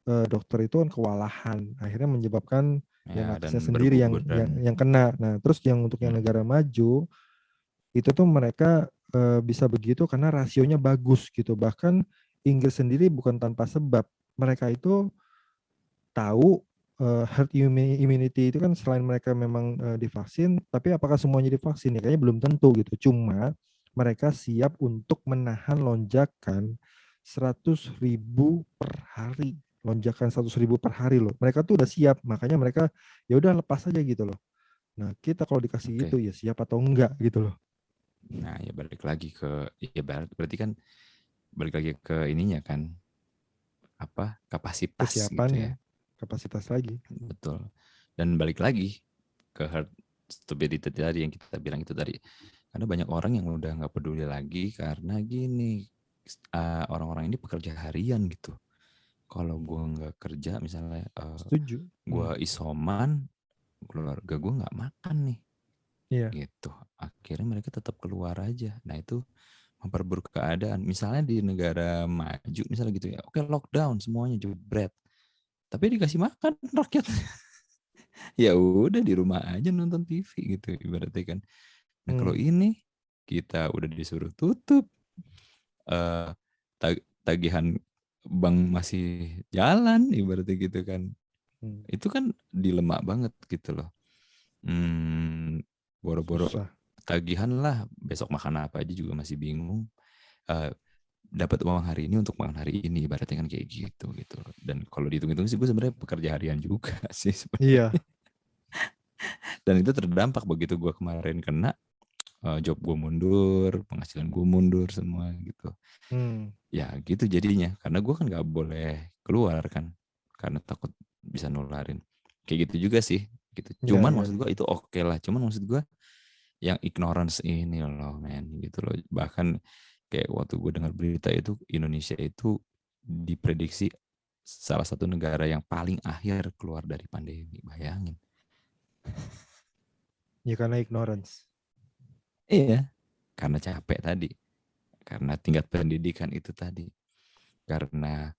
dokter itu kan kewalahan, akhirnya menyebabkan ya
Ya,
nakesnya
dan
sendiri
berguguran.
yang kena. Nah, terus yang untuk yang
Mhm.
negara maju itu tuh mereka bisa begitu karena rasionya bagus gitu. Bahkan Inggris sendiri bukan tanpa sebab. Mereka itu tahu herd immunity itu kan selain mereka memang divaksin, tapi apakah semuanya divaksin ya kayaknya belum tentu gitu. Cuma mereka siap untuk menahan lonjakan 100.000 per hari, lonjakan 100.000 per hari loh. Mereka tuh udah siap, makanya mereka ya udah lepas aja gitu loh. Nah kita kalau dikasih itu
Oke.
ya siap atau enggak gitu loh.
Nah, ya balik lagi ke ya berarti kan balik lagi ke ininya kan apa kapasitas gitu
Kesiapannya,
ya.
kapasitas lagi.
Betul. Dan balik lagi ke herd stupidity tadi yang kita bilang itu tadi. Karena banyak orang yang udah nggak peduli lagi karena gini, orang-orang ini pekerja harian gitu. Kalau gue nggak kerja misalnya,
Setuju.
gue isoman, keluarga gue nggak makan nih,
Iya.
gitu. Akhirnya mereka tetap keluar aja. Nah itu memperburuk keadaan. Misalnya di negara maju, misalnya gitu ya, oke lockdown semuanya jebret. Tapi dikasih makan rakyat. Ya udah di rumah aja nonton TV gitu ibaratnya kan. Nah kalau
Hmm.
ini kita udah disuruh tutup, eh, tagihan bank masih jalan ibaratnya gitu kan.
Hmm.
Itu kan dilema banget gitu loh. Hmm, boro-boro
Susah.
tagihan lah, besok makan apa aja juga masih bingung. Eh, Dapat uang hari ini untuk makan hari ini, ibaratnya kan kayak gitu gitu. Dan kalau dihitung-hitung sih gue sebenarnya pekerja harian juga sih sebenarnya.
Iya.
Dan itu terdampak begitu gue kemarin kena, job gue mundur, penghasilan gue mundur semua gitu.
Hmm.
Ya gitu jadinya, karena gue kan nggak boleh keluar kan, karena takut bisa nularin. Kayak gitu juga sih, gitu.
Iya,
Cuman
iya.
maksud gue itu oke lah. Cuman maksud gue yang ignorance ini loh, men, gitu loh. Bahkan kayak waktu gue dengar berita itu Indonesia itu diprediksi salah satu negara yang paling akhir keluar dari pandemi. Bayangin.
Ya karena ignorance.
Iya, karena capek tadi, karena tingkat pendidikan itu tadi, karena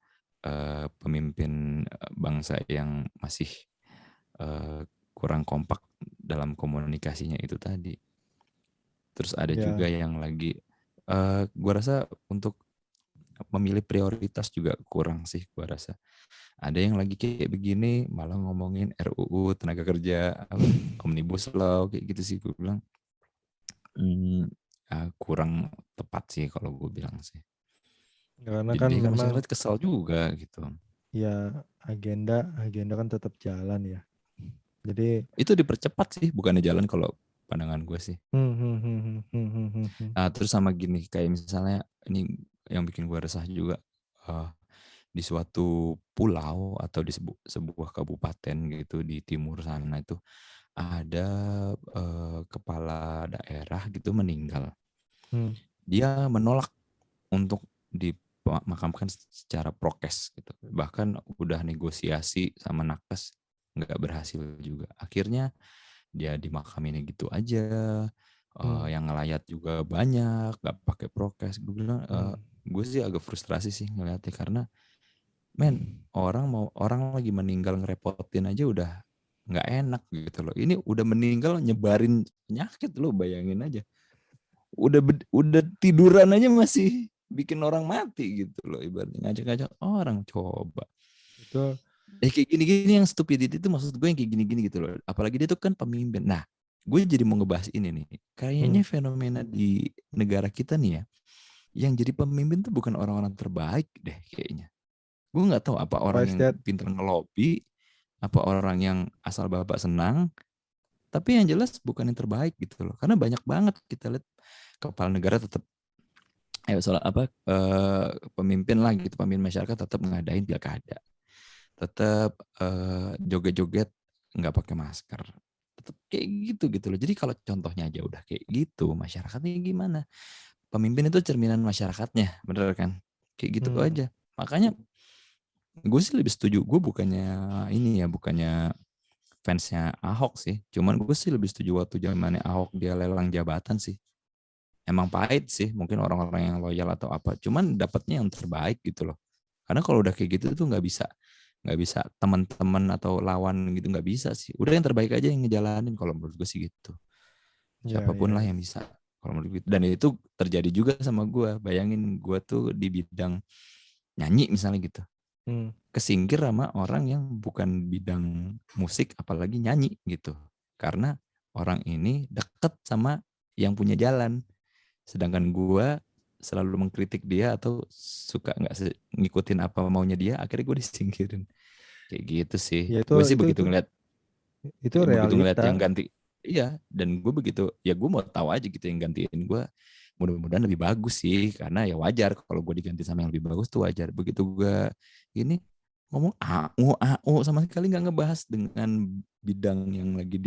pemimpin bangsa yang masih eh, kurang kompak dalam komunikasinya itu tadi. Terus ada juga
Ya.
yang lagi, gua rasa untuk memilih prioritas juga kurang sih gua rasa. Ada yang lagi kayak begini malah ngomongin RUU tenaga kerja apa Omnibus Law kayak gitu sih gue bilang. Kurang tepat sih kalau gue bilang sih.
Karena kan
Jadi kan
memang
masyarakat kesal juga gitu.
ya agenda agenda kan tetap jalan ya. Jadi
Itu dipercepat sih, bukannya jalan kalau pandangan gue sih. Nah, terus sama gini, kayak misalnya ini yang bikin gue resah juga, eh, di suatu pulau atau di sebuah kabupaten gitu di timur sana itu ada kepala daerah gitu meninggal.
hmm,
Dia menolak untuk dimakamkan secara prokes gitu. Bahkan udah negosiasi sama nakes nggak berhasil juga. Akhirnya dia dimakamin gitu aja.
hmm,
Yang ngelayat juga banyak, nggak pakai prokes. Gue bilang,
hmm.
gue sih agak frustrasi sih ngeliatnya karena, men, orang lagi meninggal ngerepotin aja udah nggak enak gitu loh. Ini udah meninggal nyebarin penyakit lo, bayangin aja. udah tiduran aja masih bikin orang mati gitu loh, ibaratnya ngajak-ngajak orang. Coba
Itu
kayak gini-gini yang stupidity itu, maksud gue yang kayak gini-gini gitu loh. Apalagi dia tuh kan pemimpin. Nah, gue jadi mau ngebahas ini nih. Kayaknya fenomena di negara kita nih ya, yang jadi pemimpin tuh bukan orang-orang terbaik deh kayaknya. Gue nggak tahu apa orang
why is
yang
that?
pintar ngelobi, apa orang yang asal bapak senang. Tapi yang jelas bukan yang terbaik gitu loh. Karena banyak banget kita lihat kepala negara tetap soal apa pemimpin lah gitu, pemimpin masyarakat tetap ngadain pilkada, tetap joget-joget nggak pakai masker, tetap kayak gitu loh. Jadi kalau contohnya aja udah kayak gitu, masyarakatnya gimana? Pemimpin itu cerminan masyarakatnya, bener kan? Kayak gitu
Hmm.
aja. Makanya gue sih lebih setuju. Gue bukannya ini ya, bukannya fansnya Ahok sih. Cuman gue sih lebih setuju waktu zamannya Ahok dia lelang jabatan sih. Emang pahit sih, mungkin orang-orang yang loyal atau apa. Cuman dapatnya yang terbaik gitu loh. Karena kalau udah kayak gitu tuh nggak bisa teman-teman atau lawan gitu, nggak bisa sih. Udah yang terbaik aja yang ngejalanin kalau menurut gue sih gitu.
Ya,
Siapapun
ya,
lah
ya.
yang bisa kalau menurut gue. Dan itu terjadi juga sama gue. Bayangin gue tuh di bidang nyanyi misalnya gitu,
Hmm.
kesingkir sama orang yang bukan bidang musik apalagi nyanyi gitu, karena orang ini deket sama yang punya jalan, sedangkan gue selalu mengkritik dia atau suka nggak ngikutin apa maunya dia, akhirnya gue disingkirin. Kayak gitu sih,
Ya itu
gue sih
itu
begitu
itu
ngeliat,
itu
yang
realita.
ganti. Iya, dan gue begitu ya, gue mau tahu aja gitu yang gantiin gue, mudah-mudahan lebih bagus sih, karena ya wajar kalau gue diganti sama yang lebih bagus tuh wajar. Begitu gue ini ngomong AU sama sekali nggak ngebahas dengan bidang yang lagi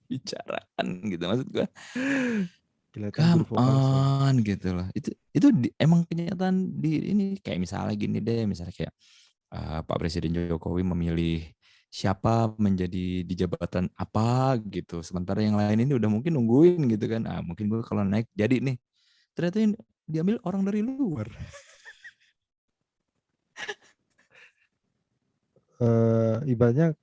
dibicarakan gitu, maksud gue
Kelihatan guru
come
vokalis lagi.
on gitu loh. Itu emang kenyataan di ini, kayak misalnya gini deh, misalnya kayak Pak Presiden Jokowi memilih siapa menjadi di jabatan apa gitu, sementara yang lain ini udah mungkin nungguin gitu kan. Mungkin gue kalau naik jadi nih, ternyata yang diambil orang dari luar.
Ibaratnya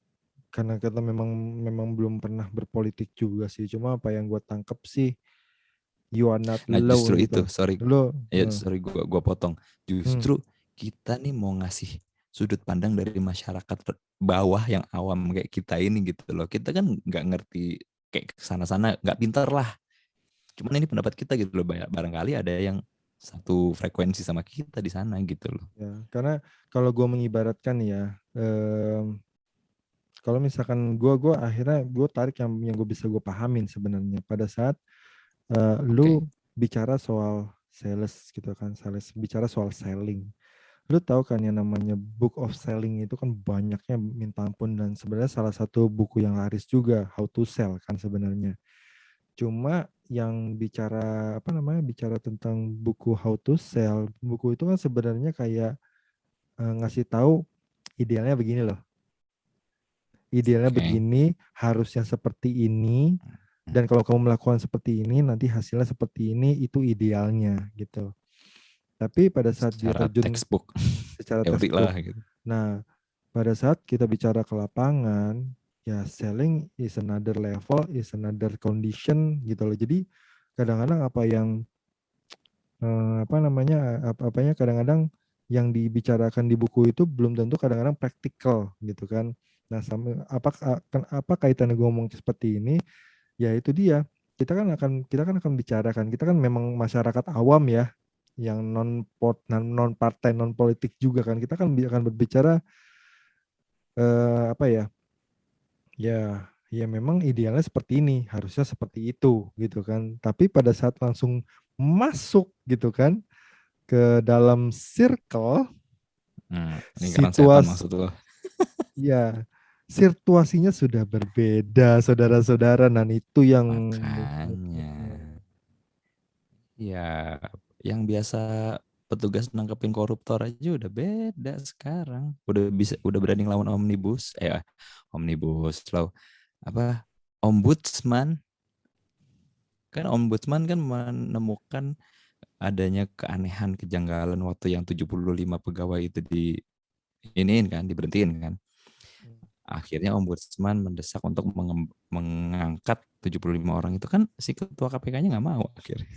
karena kita memang memang belum pernah berpolitik juga sih. Cuma apa yang gue tangkep sih, you are not
Nah justru
alone
itu,
gitu.
sorry,
Lo,
sorry gua potong.
hmm,
Justru kita nih mau ngasih sudut pandang dari masyarakat bawah yang awam kayak kita ini gitu loh. Kita kan nggak ngerti kayak sana-sana, nggak pintar lah. Cuman ini pendapat kita gitu loh. Barangkali ada yang satu frekuensi sama kita di sana gitu loh.
ya karena kalau gue mengibaratkan ya, kalau misalkan gue akhirnya gue tarik yang gue bisa gue pahamin sebenarnya pada saat
Oke,
lu bicara soal sales gitu kan, sales bicara soal selling. Lu tahu kan yang namanya book of selling itu kan banyaknya minta ampun, dan sebenarnya salah satu buku yang laris juga How to Sell kan sebenarnya. Cuma yang bicara apa namanya, bicara tentang buku How to Sell, buku itu kan sebenarnya kayak ngasih tahu idealnya begini loh. Idealnya
oke.
begini, harusnya seperti ini, dan kalau kamu melakukan seperti ini nanti hasilnya seperti ini, itu idealnya gitu. Tapi pada saat dia
Secara
terjun
textbook,
secara
teori lah
textbook,
gitu.
nah pada saat kita bicara ke lapangan, ya selling is another level, is another condition gitu loh. Jadi kadang-kadang apa yang apa namanya, apanya kadang-kadang yang dibicarakan di buku itu belum tentu kadang-kadang praktikal gitu kan. Nah, sama apa kaitannya gue ngomong seperti ini? Ya itu dia. Kita kan akan bicarakan. Kita kan memang masyarakat awam ya, yang non partai, non politik juga kan. Kita kan akan berbicara apa ya? Ya, ya memang idealnya seperti ini, harusnya seperti itu gitu kan. Tapi pada saat langsung masuk gitu kan ke dalam circle
Lingkaran setan
situasi,
maksud lo.
ya situasinya sudah berbeda saudara-saudara, dan itu yang
Makanya ya, yang biasa petugas nangkepin koruptor aja udah beda sekarang. Udah berani ngelawan omnibus law, apa, ombudsman. Kan ombudsman kan menemukan adanya keanehan, kejanggalan waktu yang 75 pegawai itu iniin kan, diberhentiin kan. akhirnya ombudsman mendesak untuk mengangkat 75 orang itu kan si ketua KPK-nya nggak mau akhirnya.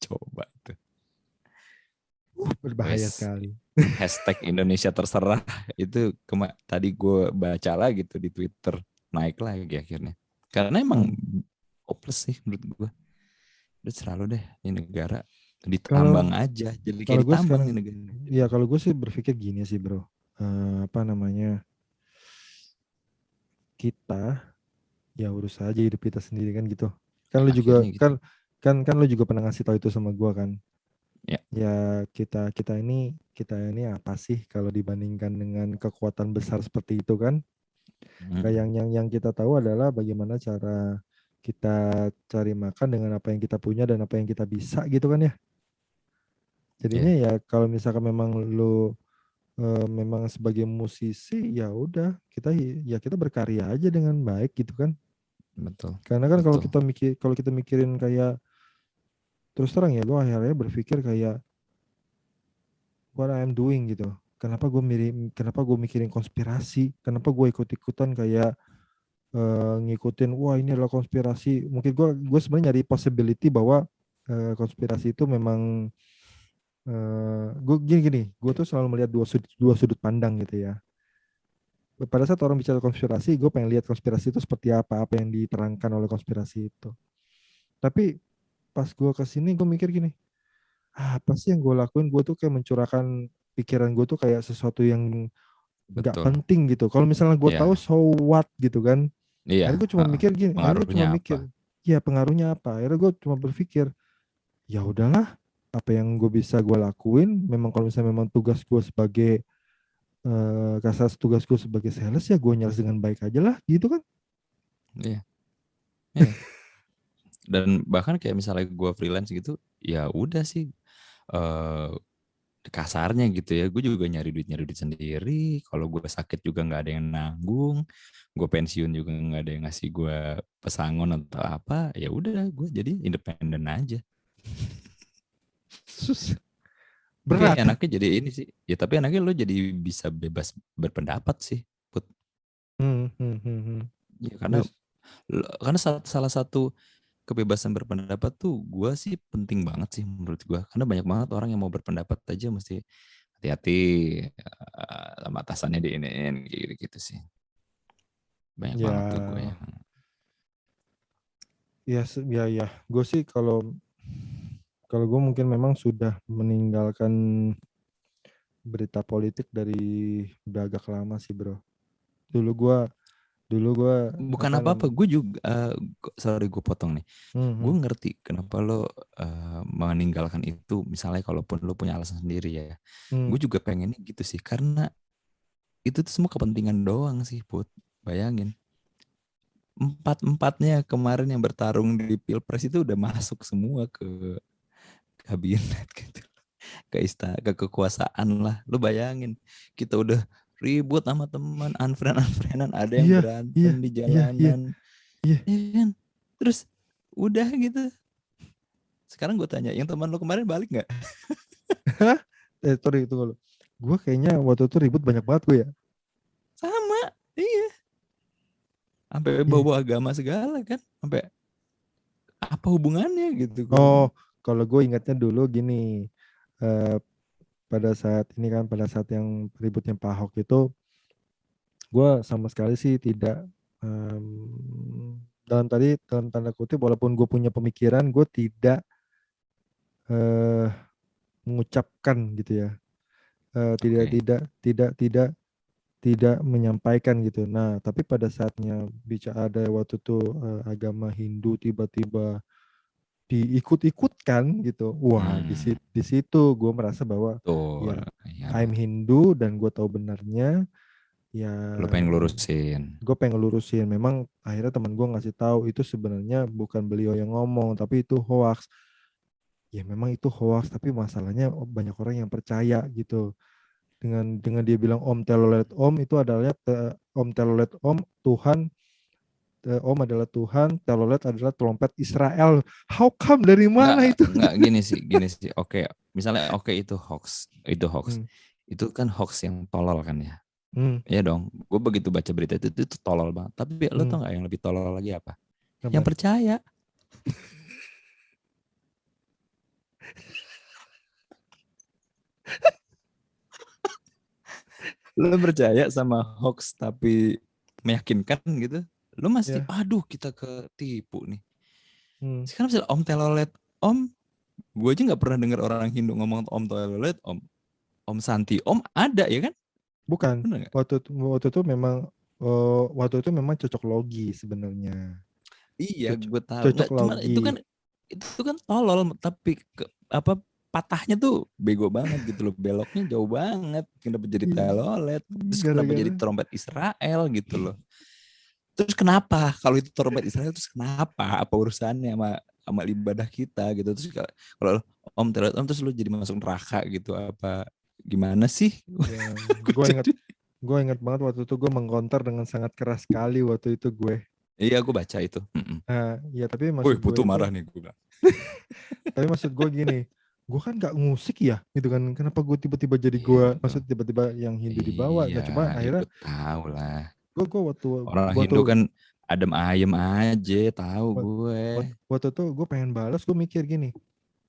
Coba tuh.
Berbahaya
Wes,
sekali.
hashtag Indonesia terserah itu tadi gue baca lagi tuh di Twitter, naik lagi akhirnya. Karena emang hopeless sih menurut gue. Udah selalu deh ini negara
Kalau
ditambang aja, jadi
kalau
kayak
gue
ditambang
sekarang,
nih negara.
ya kalau gue sih berpikir gini sih bro. Apa namanya, kita ya urus aja hidup kita sendiri kan gitu. Kan lu juga
Akhirnya gitu.
kan lu juga pernah ngasih tahu itu sama gue kan.
Ya.
Ya kita ini apa sih kalau dibandingkan dengan kekuatan besar seperti itu kan? Kayak yang kita tahu adalah bagaimana cara kita cari makan dengan apa yang kita punya dan apa yang kita bisa gitu kan ya. Jadinya
Ya,
ya kalau misalkan memang lu memang sebagai musisi ya udah kita berkarya aja dengan baik gitu kan.
betul.
Karena kan
Betul.
kalau kita mikirin kayak terus terang ya gue akhirnya berpikir kayak what I'm doing gitu. Kenapa gue mikirin konspirasi? Kenapa gue ikut-ikutan kayak ngikutin wah ini adalah konspirasi. Mungkin gue sebenarnya nyari possibility bahwa konspirasi itu memang gue gini, gue tuh selalu melihat dua sudut pandang gitu ya. Pada saat orang bicara konspirasi, gue pengen lihat konspirasi itu seperti apa yang diterangkan oleh konspirasi itu. Tapi pas gue kesini, gue mikir gini, apa sih yang gue lakuin? Gue tuh kayak mencurahkan pikiran gue tuh kayak sesuatu yang nggak
Betul.
penting gitu. Kalau misalnya gue tahu,
Iya.
so what gitu kan?
Iya.
Akhirnya gue cuma mikir gini, akhirnya gue
Pengaruhnya
cuma
apa?
mikir, ya pengaruhnya apa? Akhirnya gue cuma berpikir, ya udahlah, apa yang gue bisa gue lakuin. Memang kalau misalnya memang tugas gue sebagai kasar tugas gue sebagai sales ya gue nyaris dengan baik aja lah gitu kan.
Iya. Iya. Dan bahkan kayak misalnya gue freelance gitu, ya udah sih eh kasarnya gitu ya, gue juga nyari duit sendiri. Kalau gue sakit juga nggak ada yang nanggung, gue pensiun juga nggak ada yang ngasih gue pesangon atau apa. Ya udah, gue jadi independen aja.
Sus,
Tapi
berat.
enaknya jadi ini sih. Ya tapi enaknya lo jadi bisa bebas berpendapat sih. Put.
Hmm, hmm, hmm, hmm.
Ya,
Yes.
karena salah satu kebebasan berpendapat tuh gue sih penting banget sih menurut gue. Karena banyak banget orang yang mau berpendapat aja mesti hati-hati sama atasannya diinin gitu-gitu sih. Banyak banget tuh gue
Ya,
yang
ya. Gue sih kalau kalau gue mungkin memang sudah meninggalkan berita politik dari udah agak lama sih bro. Dulu gue dulu gue
bukan
apa
apa-apa.
namanya?
Gue juga sorry gue potong nih.
Hmm,
Gue
hmm,
ngerti kenapa lo meninggalkan itu. Misalnya kalaupun lo punya alasan sendiri ya.
hmm.
Gue juga pengennya gitu sih. Karena itu tuh semua kepentingan doang sih, Put. Bayangin. Empat-empatnya kemarin yang bertarung di Pilpres itu udah masuk semua ke kabinet gitu. Ke istana, ke kekuasaan lah. Lu bayangin, kita udah ribut sama teman, unfriend-unfriendan, ada yang
Iya, iya,
berantem di
iya, iya,
jalanan.
iya.
Ya kan? Terus udah gitu. Sekarang gue tanya, yang teman lu kemarin balik nggak?
Sorry itu kalau gue kayaknya waktu itu ribut banyak banget gue ya.
Sama, iya. Sampai
Iya.
bawa agama segala kan. Sampai apa hubungannya gitu.
Oh, kalau gue ingatnya dulu gini, eh, pada saat ini kan, pada saat yang ributnya Pak Ahok itu, gue sama sekali sih tidak dalam tanda kutip, walaupun gue punya pemikiran, gue tidak eh, mengucapkan gitu ya, tidak
Oke.
tidak tidak tidak tidak menyampaikan gitu. Nah, tapi pada saatnya bicara ada waktu itu agama Hindu tiba-tiba diikut-ikutkan gitu. Wah,
Hmm,
di situ gue merasa bahwa
betul.
ya I'm
Iyalah.
Hindu dan gue tahu benarnya. Ya
Lu pengen ngelurusin.
gue pengen ngelurusin. Memang akhirnya teman gue ngasih tahu itu sebenarnya bukan beliau yang ngomong, tapi itu hoax. Ya memang itu hoax, tapi masalahnya banyak orang yang percaya gitu. Dengan dia bilang Om Telolet Om itu adalah Om Telolet Om Tuhan, Om adalah Tuhan, Telolet adalah trompet Israel. How come, dari
Nggak,
mana itu?
nggak gini sih. Oke, misalnya oke itu hoax. Itu hoax.
Hmm,
Itu kan hoax yang tolol kan ya.
Hmm.
Iya dong, gue begitu baca berita itu tolol banget. Tapi lo
Hmm.
tau gak yang lebih tolol lagi apa? Yang
Apa?
percaya. Lo percaya sama hoax tapi meyakinkan gitu. Lo masih,
Ya.
aduh kita ketipu nih.
Hmm.
Sekarang misalnya Om Telolet, Om, gue aja nggak pernah dengar orang Hindu ngomong Om Telolet, Om Santi, Om ada ya kan?
Bukan.
Bener nggak?
Waktu itu memang cocok logi sebenarnya.
Iya,
Cocok,
gue tahu.
cocok
Nggak, cuma
logi.
itu kan tolol, tapi apa patahnya tuh bego banget gitu loh, beloknya jauh banget. Kenapa jadi
Iya.
telolet? Terus kenapa jadi
Gara-gara.
trompet Israel gitu loh? Terus kenapa kalau itu trompet Israel terus kenapa? Apa urusannya sama ibadah kita gitu? Terus kalau Om telolet Om terus lu jadi masuk neraka gitu apa? Gimana sih?
Ya,
Gue
gue ingat
jadi
gue ingat banget waktu itu gue mengkonter dengan sangat keras sekali waktu itu gue.
iya gue baca itu.
Nah, ya tapi
Wih,
maksud gue
Putu
itu,
marah nih gue bilang.
tapi maksud gue gini, gue kan gak ngusik ya, gitu kan? Kenapa gue tiba-tiba jadi gue,
Iya
maksud
dong.
tiba-tiba yang Hindu dibawa?
Iya,
Nah, cuma
ya
akhirnya
gue tahu lah.
gue waktu
Orang
waktu
Hindu kan adem ayem aja, tahu gue.
waktu itu gue pengen balas, gue mikir gini,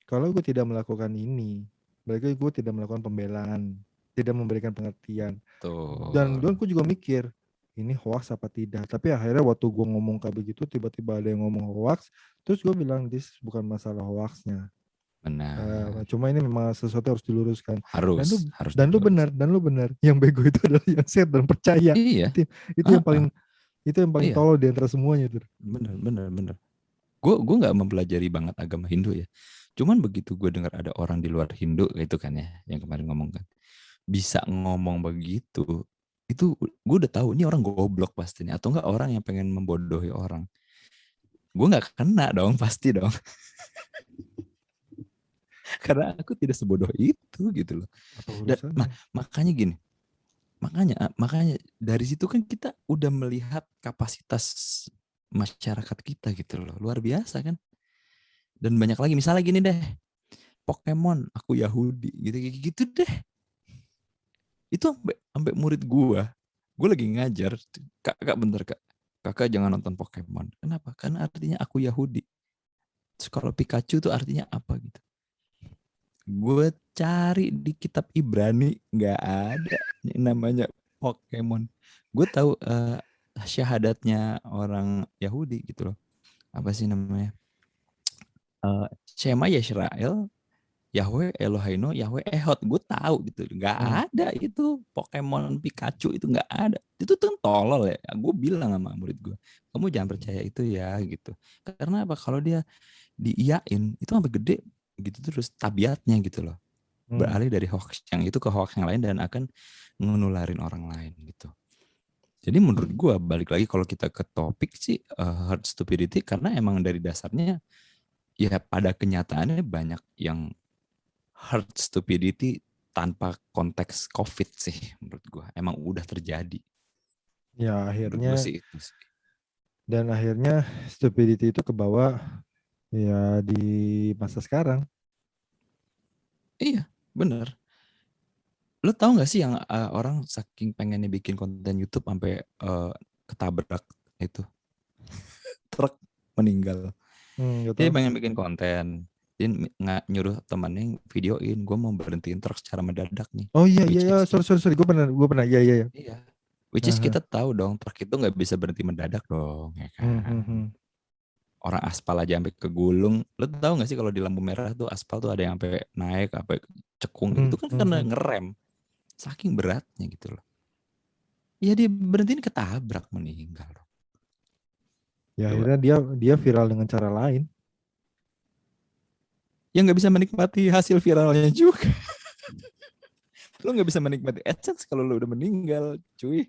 kalau gue tidak melakukan ini, berarti gue tidak melakukan pembelaan, tidak memberikan pengertian. Dan
Tuh,
gue juga mikir, ini hoax apa tidak. Tapi akhirnya waktu gue ngomong kayak begitu, tiba-tiba ada yang ngomong hoax, terus gue bilang, this bukan masalah hoaxnya.
benar.
Cuma ini memang sesuatu yang harus diluruskan. Dan lu
Harus
dan lu benar,
dilurus.
dan lu benar. Yang bego itu adalah yang share dan percaya.
Iya,
Itu yang
ah,
paling itu yang paling
iya,
tolol di antara semuanya tuh.
benar. Gue nggak mempelajari banget agama Hindu ya. Cuman begitu gue dengar ada orang di luar Hindu itu kan ya, yang kemarin ngomong kan, bisa ngomong begitu, itu gue udah tahu ini orang goblok pastinya, atau enggak orang yang pengen membodohi orang. Gue nggak kena dong, pasti dong. Karena aku tidak sebodoh itu gitu loh.
Apa
Dan
urusannya?
makanya gini, makanya dari situ kan kita udah melihat kapasitas masyarakat kita gitu loh, luar biasa kan. Dan banyak lagi, misalnya gini deh, Pokemon aku Yahudi gitu gitu deh. Itu sampai murid gue lagi ngajar, kak bentar kak, kakak jangan nonton Pokemon. Kenapa? Karena artinya aku Yahudi. Terus kalau Pikachu itu artinya apa gitu? Gue cari di kitab Ibrani nggak ada yang namanya Pokemon. Gue tahu syahadatnya orang Yahudi gitu loh. Apa sih namanya? Shema Yisrael, Yahweh Eloheinu, Yahweh Ehud. Gue tahu gitu. Nggak
Hmm.
ada itu Pokemon Pikachu itu nggak ada. Itu tuh tolol ya. Gue bilang sama murid gue, kamu jangan percaya itu ya gitu. Karena apa? Kalau dia diiyain itu sampai gede gitu terus tabiatnya gitu loh.
Hmm.
Beralih dari hoax yang itu ke hoax yang lain dan akan menularin orang lain gitu. Jadi menurut gue balik lagi kalau kita ke topik sih herd stupidity, karena emang dari dasarnya ya pada kenyataannya banyak yang herd stupidity tanpa konteks COVID sih menurut gue. Emang udah terjadi.
Ya
Menurut gue
akhirnya
sih itu sih.
dan akhirnya stupidity itu kebawa ya di masa sekarang.
Iya, bener. Lo tau gak sih yang orang saking pengennya bikin konten YouTube sampai ketabrak itu truk meninggal.
Gak
Dia
tahu.
pengen bikin konten. Dia nggak nyuruh temannya videoin. Gue mau berhentiin truk secara mendadak nih.
Oh iya iya
Which
iya,
is
sorry, gue pernah, iya iya iya.
iya. Which is
Aha.
kita tahu dong truk itu nggak bisa berhenti mendadak dong, ya
Hmm,
kan.
hmm, hmm.
Orang aspal aja sampai kegulung. Lo tahu nggak sih kalau di lampu merah tuh aspal tuh ada yang sampai naik, sampai cekung.
Hmm,
Itu kan
hmm,
karena
hmm.
ngerem. Saking beratnya gitu loh. Ya dia berhentiin ketabrak meninggal.
Ya
Coba.
akhirnya dia viral dengan cara lain.
Ya nggak bisa menikmati hasil viralnya juga. Lo nggak bisa menikmati AdSense kalau lo udah meninggal, cuy.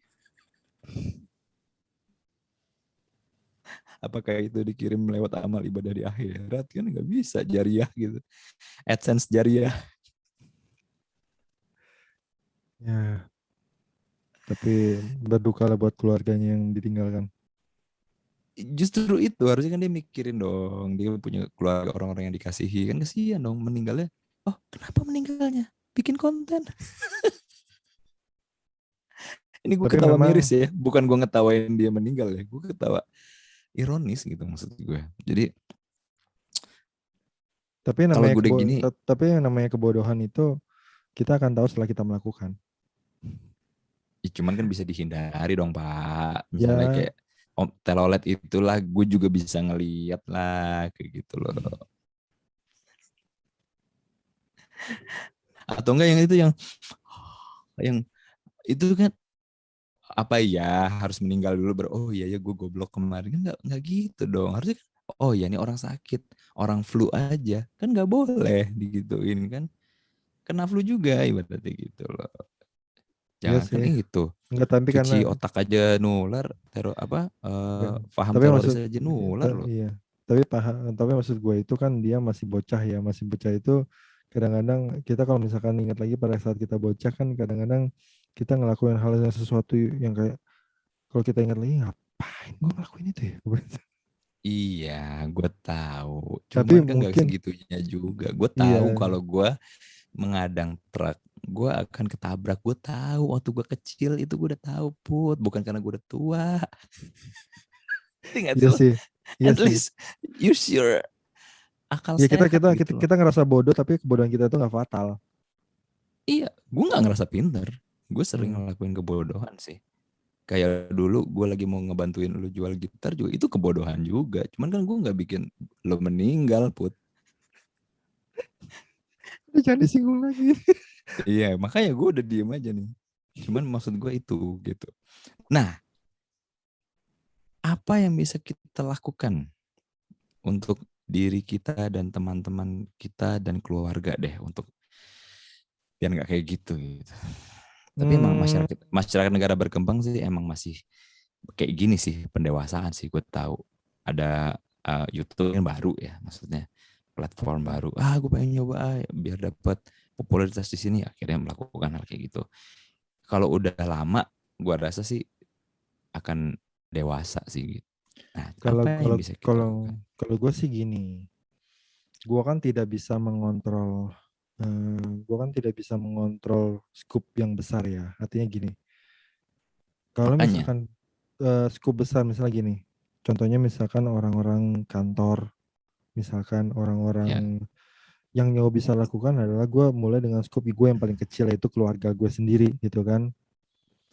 Apakah itu dikirim lewat amal ibadah di akhirat? Kan nggak bisa, jariah gitu. AdSense jariah.
Ya, tapi berduka lah buat keluarganya yang ditinggalkan.
Justru itu harusnya kan dia mikirin dong. Dia punya keluarga, orang-orang yang dikasihi. Kan kasihan dong meninggalnya. Oh kenapa meninggalnya? Bikin konten. Ini gue
Tapi
ketawa
memang
miris ya, bukan gue ngetawain dia meninggal ya, gue ketawa ironis gitu maksud gue. Jadi kalau gue udah gini,
tapi yang namanya kebodohan itu kita akan tahu setelah kita melakukan.
ya cuman kan bisa dihindari dong Pak. Misalnya
Ya,
kayak Om telolet itulah gue juga bisa ngeliat lah kayak gitu loh. Atau enggak yang itu yang itu kan apa ya harus meninggal dulu oh iya ya gue goblok kemarin kan nggak gitu dong harusnya kan, oh ya ini orang sakit orang flu aja kan nggak boleh digituin kan kena flu juga ibaratnya gitu loh
iya
jangan kan
sih.
itu
Enggak, tapi karena
cuci otak aja nular
enggak.
paham
Tapi
teroris
maksud
aja nular loh.
iya. Tapi maksud gue itu kan dia masih bocah ya, masih bocah itu kadang-kadang kita kalau misalkan ingat lagi pada saat kita bocah kan kadang-kadang kita ngelakuin hal yang sesuatu yang kayak kalau kita ingat lagi ngapain gue ngelakuin itu ya.
Iya, gue tahu.
Tapi
Cuman kan nggak
mungkin
segitunya juga. Gue tahu
iya,
kalau gue mengadang truk, gue akan ketabrak. Gue tahu waktu gue kecil itu gue udah tahu put, bukan karena gue udah tua. Ngerti
iya
sih lo?
sih, iya
At
sih.
least use your akal
Ya kita
sehat
kita kita,
gitu loh.
kita ngerasa bodoh tapi kebodohan kita itu nggak fatal.
Iya, gue nggak ngerasa pinter. Gue sering
Hmm.
ngelakuin kebodohan sih. Kayak dulu gue lagi mau ngebantuin lu jual gitar juga itu kebodohan juga. Cuman kan gue nggak bikin lo meninggal put.
Jangan disinggung lagi.
Iya, makanya gue udah diem aja nih. Cuman maksud gue itu gitu. Nah, apa yang bisa kita lakukan untuk diri kita dan teman-teman kita dan keluarga deh untuk biar nggak kayak gitu gitu. Tapi emang
Hmm,
masyarakat negara berkembang sih emang masih kayak gini sih pendewasaan sih gue tahu. Ada YouTube yang baru ya maksudnya platform baru. Gue pengen nyoba biar dapat popularitas di sini akhirnya melakukan hal kayak gitu. Kalau udah lama gue rasa sih akan dewasa sih gitu. Nah,
kalau
apa yang
kalau
bisa kita
kalau
lakukan?
kalau gue sih gini, gue kan tidak bisa mengontrol, gue kan tidak bisa mengontrol skup yang besar ya. Artinya gini, kalau
Makanya,
misalkan skup besar misalnya gini, contohnya misalkan orang-orang kantor, misalkan
ya,
orang-orang yang nyawa bisa lakukan adalah gue mulai dengan skup gue yang paling kecil yaitu keluarga gue sendiri gitu kan.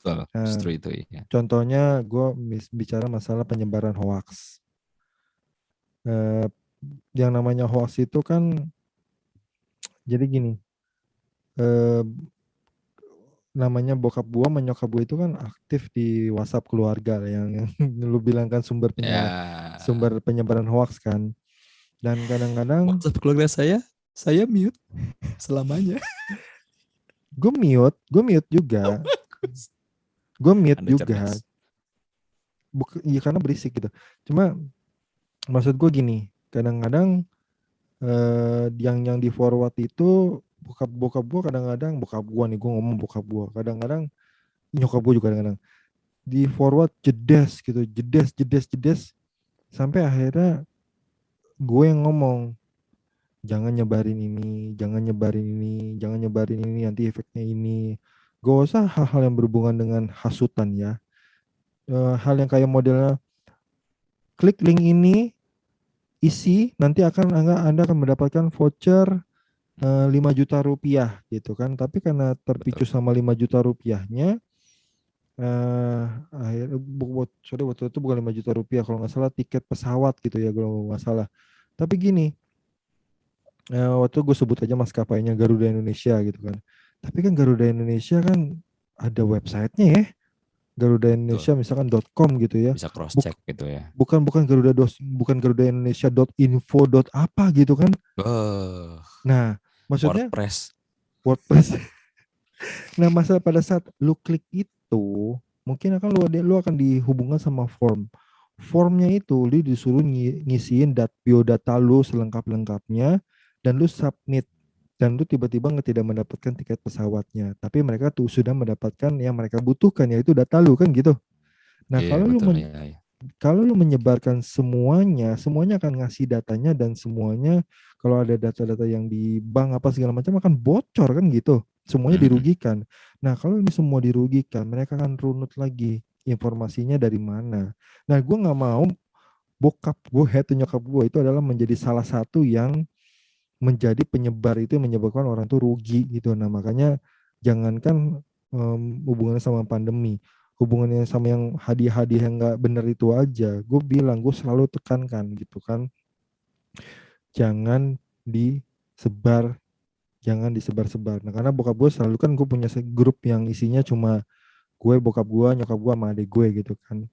betul,
Nah,
justru itu ya.
contohnya gue bicara masalah penyebaran hoax. Eh, yang namanya hoax itu kan jadi gini, eh, namanya bokap gua sama nyokap gua itu kan aktif di WhatsApp keluarga yang lu bilang kan
Ya,
sumber penyebaran hoax kan. Dan kadang-kadang
WhatsApp keluarga saya mute selamanya.
gue mute juga,
Bagus.
gue mute
Anda
juga.
cerdas.
Iya karena berisik gitu. Cuma maksud gue gini, kadang-kadang yang di forward itu bokap bokap gua kadang-kadang bokap gua nih gue ngomong bokap gua kadang-kadang nyokap gua juga kadang-kadang di forward jedes gitu jedes jedes jedes sampai akhirnya gue yang ngomong jangan nyebarin ini jangan nyebarin ini jangan nyebarin ini nanti efeknya ini gak usah hal-hal yang berhubungan dengan hasutan ya. Hal yang kayak modelnya klik link ini isi nanti anda akan mendapatkan voucher 5 juta rupiah gitu kan tapi karena terpicu
Betul.
sama 5 juta rupiahnya akhir sorry waktu itu bukan 5 juta rupiah kalau nggak salah tiket pesawat gitu ya kalau nggak salah tapi gini waktu gue sebut aja maskapainya Garuda Indonesia gitu kan tapi kan Garuda Indonesia kan ada websitenya ya Garuda
Betul.
Indonesia misalkan .com gitu ya.
Bisa cross
Buk,
check gitu ya.
bukan Garuda Indonesia .info apa gitu kan.
Oh,
Nah, maksudnya
WordPress.
WordPress. Nah, masalah pada saat lu klik itu, mungkin lu akan dihubungkan sama form. Formnya itu lu disuruh ngisiin biodata lu selengkap-lengkapnya dan lu submit dan lu tiba-tiba tidak mendapatkan tiket pesawatnya. Tapi mereka tuh sudah mendapatkan yang mereka butuhkan yaitu data lu kan gitu. Nah,
Iya, betul ya, ya.
kalau lu menyebarkan semuanya, semuanya akan ngasih datanya dan semuanya kalau ada data-data yang di bank apa segala macam akan bocor kan gitu. Semuanya dirugikan. Nah, kalau ini semua dirugikan, mereka akan runut lagi informasinya dari mana. Nah, gue nggak mau bokap gue atau nyokap gue itu adalah menjadi salah satu yang menjadi penyebar itu yang menyebabkan orang tuh rugi gitu. Nah, makanya jangankan hubungannya sama pandemi, hubungannya sama yang hadiah-hadiah yang nggak bener itu aja, gue bilang, gue selalu tekankan gitu kan, jangan disebar, jangan disebar-sebar. Nah, karena bokap gue selalu kan, gue punya grup yang isinya cuma gue, bokap gue, nyokap gue, sama adik gue gitu kan.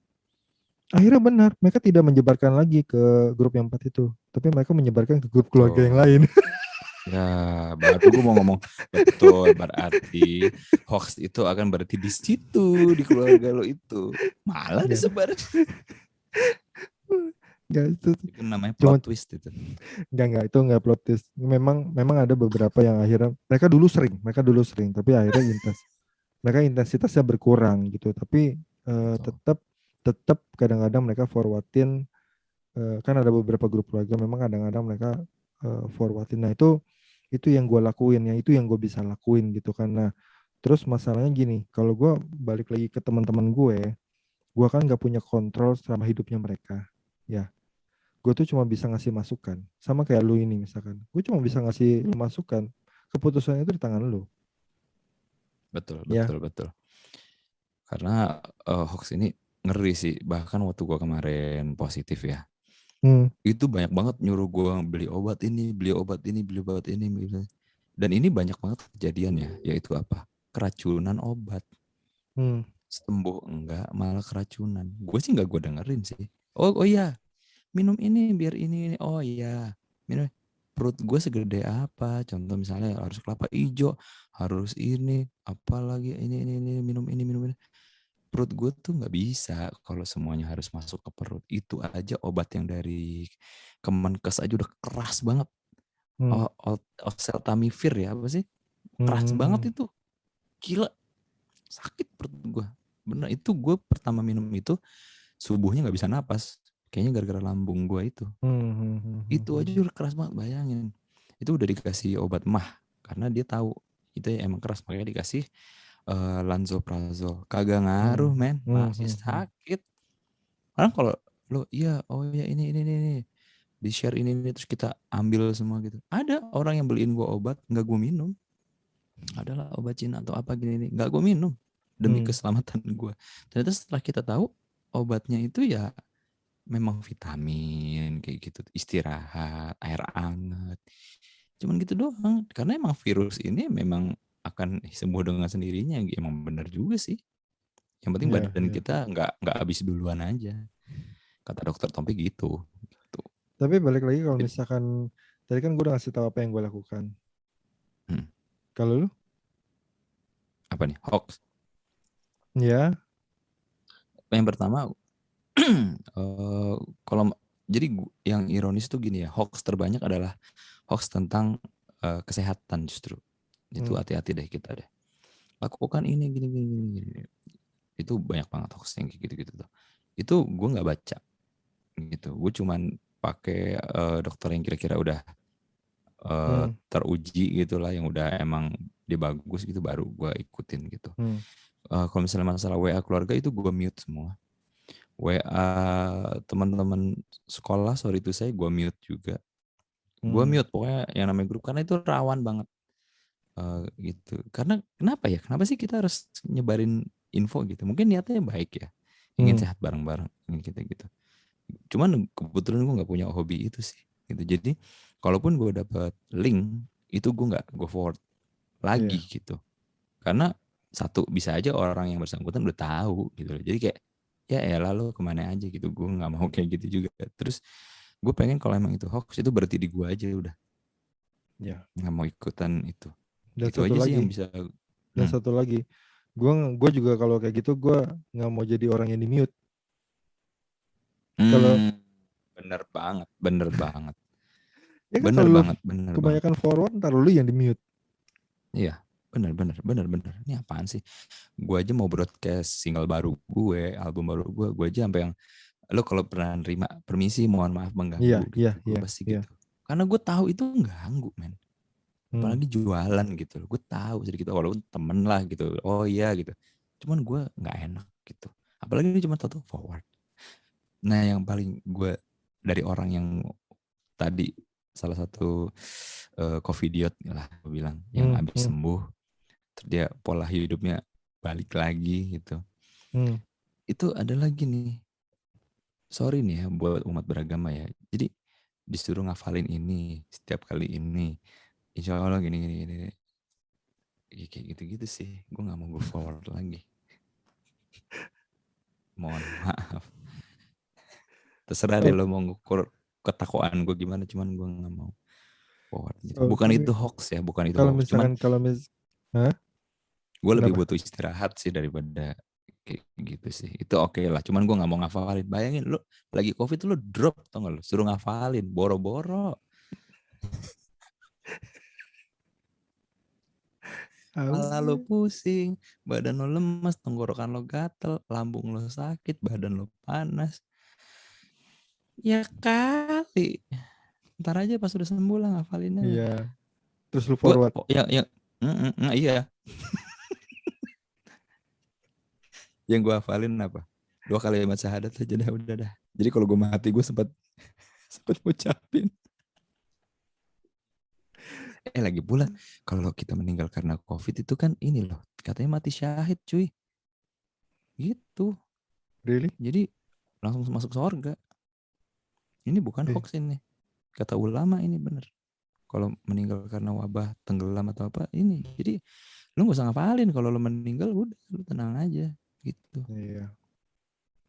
Akhirnya benar, mereka tidak menyebarkan lagi ke grup yang 4 itu, tapi mereka menyebarkan ke grup keluarga yang lain.
Ya, baru gue mau ngomong betul, berarti hoax itu akan berarti di situ, di keluarga lo itu malah disebar.
Enggak,
Itu namanya
cuma
plot twist itu.
enggak, itu enggak plot twist. Memang ada beberapa yang akhirnya mereka dulu sering, tapi akhirnya mereka intensitasnya berkurang gitu. Tapi tetap tetap kadang-kadang mereka forwardin, kan ada beberapa grup keluarga, memang kadang-kadang mereka forwardin. Nah, itu yang gue lakuin, ya itu yang gue bisa lakuin gitu kan. Nah, terus masalahnya gini, kalau gue balik lagi ke teman-teman gue kan nggak punya kontrol sama hidupnya mereka, ya. Gue tuh cuma bisa ngasih masukan, sama kayak lu ini misalkan, gue cuma bisa ngasih lu masukan, keputusannya itu di tangan lu,
Betul,
ya.
betul, betul. Karena hoax ini ngeri sih. Bahkan waktu gue kemarin positif ya, itu banyak banget nyuruh gue beli obat ini, beli obat ini, beli obat ini. Dan ini banyak banget kejadiannya, yaitu apa? Keracunan obat. Sembuh enggak, malah keracunan. Gue sih enggak gue dengerin sih. Oh iya, minum ini biar ini. Oh iya, minum. Perut gue segede apa? Contoh misalnya harus kelapa hijau, harus ini, apalagi ini, minum ini, minum ini. Perut gue tuh nggak bisa kalau semuanya harus masuk ke perut. Itu aja obat yang dari Kemenkes aja udah keras banget. Oseltamivir ya, apa sih? Keras banget itu. Gila, sakit perut gue. Bener, itu gue pertama minum itu subuhnya nggak bisa napas. Kayaknya gara-gara lambung gue itu. Itu aja udah keras banget, bayangin. Itu udah dikasih obat mah karena dia tahu itu ya emang keras, makanya dikasih lansoprazol. Kagak ngaruh men, masih sakit. Orang kalau lo iya, oh ya ini di share ini terus kita ambil semua gitu. Ada orang yang beliin gue obat nggak gue minum. Adalah obat Cina atau apa gini nggak gue minum demi keselamatan gue. Ternyata setelah kita tahu obatnya itu ya memang vitamin kayak gitu, istirahat, air hangat, cuman gitu doang. Karena emang virus ini memang akan sembuh dengan sendirinya, emang benar juga sih. Yang penting badan kita nggak habis duluan aja, kata dokter Tompi gitu.
Tapi balik lagi, kalau misalkan tadi kan gue udah ngasih tahu apa yang gue lakukan. Kalau lu?
Apa nih hoax?
Ya.
Yang pertama, kalau jadi yang ironis tuh gini ya, hoax terbanyak adalah hoax tentang kesehatan justru. Itu hati-hati deh kita deh. Lakukan ini gini. Itu banyak banget hoax yang kayak gitu-gitu tuh. Itu gue nggak baca gitu. Gue cuman pakai dokter yang kira-kira udah teruji gitulah, yang udah emang dia bagus gitu, baru gue ikutin gitu. Kalau misalnya masalah WA keluarga itu gue mute semua. WA teman-teman sekolah, sorry itu saya gue mute juga. Gue mute pokoknya yang namanya grup, karena itu rawan banget gitu. Karena kenapa sih kita harus nyebarin info gitu? Mungkin niatnya baik ya, ingin sehat bareng-bareng, ingin kita gitu. Cuman kebetulan gue nggak punya hobi itu sih gitu. Jadi kalaupun gue dapat link itu, gue nggak go forward lagi gitu. Karena satu, bisa aja orang yang bersangkutan udah tahu gitu loh. Jadi kayak ya lalu kemana aja gitu. Gue nggak mau kayak gitu juga. Terus gue pengen kalau emang itu hoax, itu berarti di gue aja udah. Nggak mau ikutan itu.
Dan
Itu aja sih yang bisa.
satu lagi, gue juga kalau kayak gitu, gue nggak mau jadi orang yang di mute. Kalau
bener banget.
ya kan,
Bener
kalau
banget.
kebanyakan forward, ntar lu yang di mute.
Iya, bener. Ini apaan sih? Gue aja mau broadcast single baru gue, album baru gue aja sampai yang, lo kalau pernah nerima permisi, mohon maaf mengganggu gitu, gue pasti gitu. Karena gue tahu itu ganggu men. apalagi jualan gitu. Gue tahu sedikit walaupun temen lah gitu. Oh iya gitu. Cuman gue nggak enak gitu. Apalagi ini cuma tato forward. Nah yang paling gue dari orang yang tadi salah satu covidiot lah gue bilang yang
Hmm,
habis
hmm,
sembuh terus dia pola hidupnya balik lagi gitu.
hmm.
Itu ada lagi nih. Sorry nih ya buat umat beragama ya. Jadi disuruh ngafalin ini setiap kali ini. Insya Allah gini gini gini. Ya, kayak gitu-gitu sih. Gue nggak mau go forward lagi. Mohon maaf. Terserah deh
Oh,
lo mau ngukur ketakwaan gue gimana. Cuman gue nggak mau forward. Gitu.
oh,
Bukan
tapi
itu hoax ya. Bukan itu
kalau
hoax. Cuman
misalkan Hah?
gue lebih
Kenapa?
butuh istirahat sih daripada kayak gitu sih. Itu oke lah. Cuman gue nggak mau ngafalin. Bayangin lo lagi covid lo drop tau gak lo. Suruh ngafalin. Boro-boro. Kepala lo
Tahu.
pusing, badan lo lemas, tenggorokan lo gatel, lambung lo sakit, badan lo panas. Ya kali. Ntar aja pas udah sembuh lah ngafalinnya.
Iya. Terus lu
Gue,
forward.
oh, iya. Yang gue hafalin apa? 2 kalimat syahadat aja dah, udah dah. Jadi kalau gue mati gue sempat sempat ngucapin. Lagi pula kalau kita meninggal karena COVID itu kan ini loh, katanya mati syahid cuy. Gitu.
Really?
Jadi langsung masuk surga. Ini bukan
Eh,
hoax ini. Kata ulama ini bener. Kalau meninggal karena wabah, tenggelam atau apa, ini. Jadi lu gak usah ngapalin. Kalau lu meninggal udah, lu tenang aja. Gitu.
iya.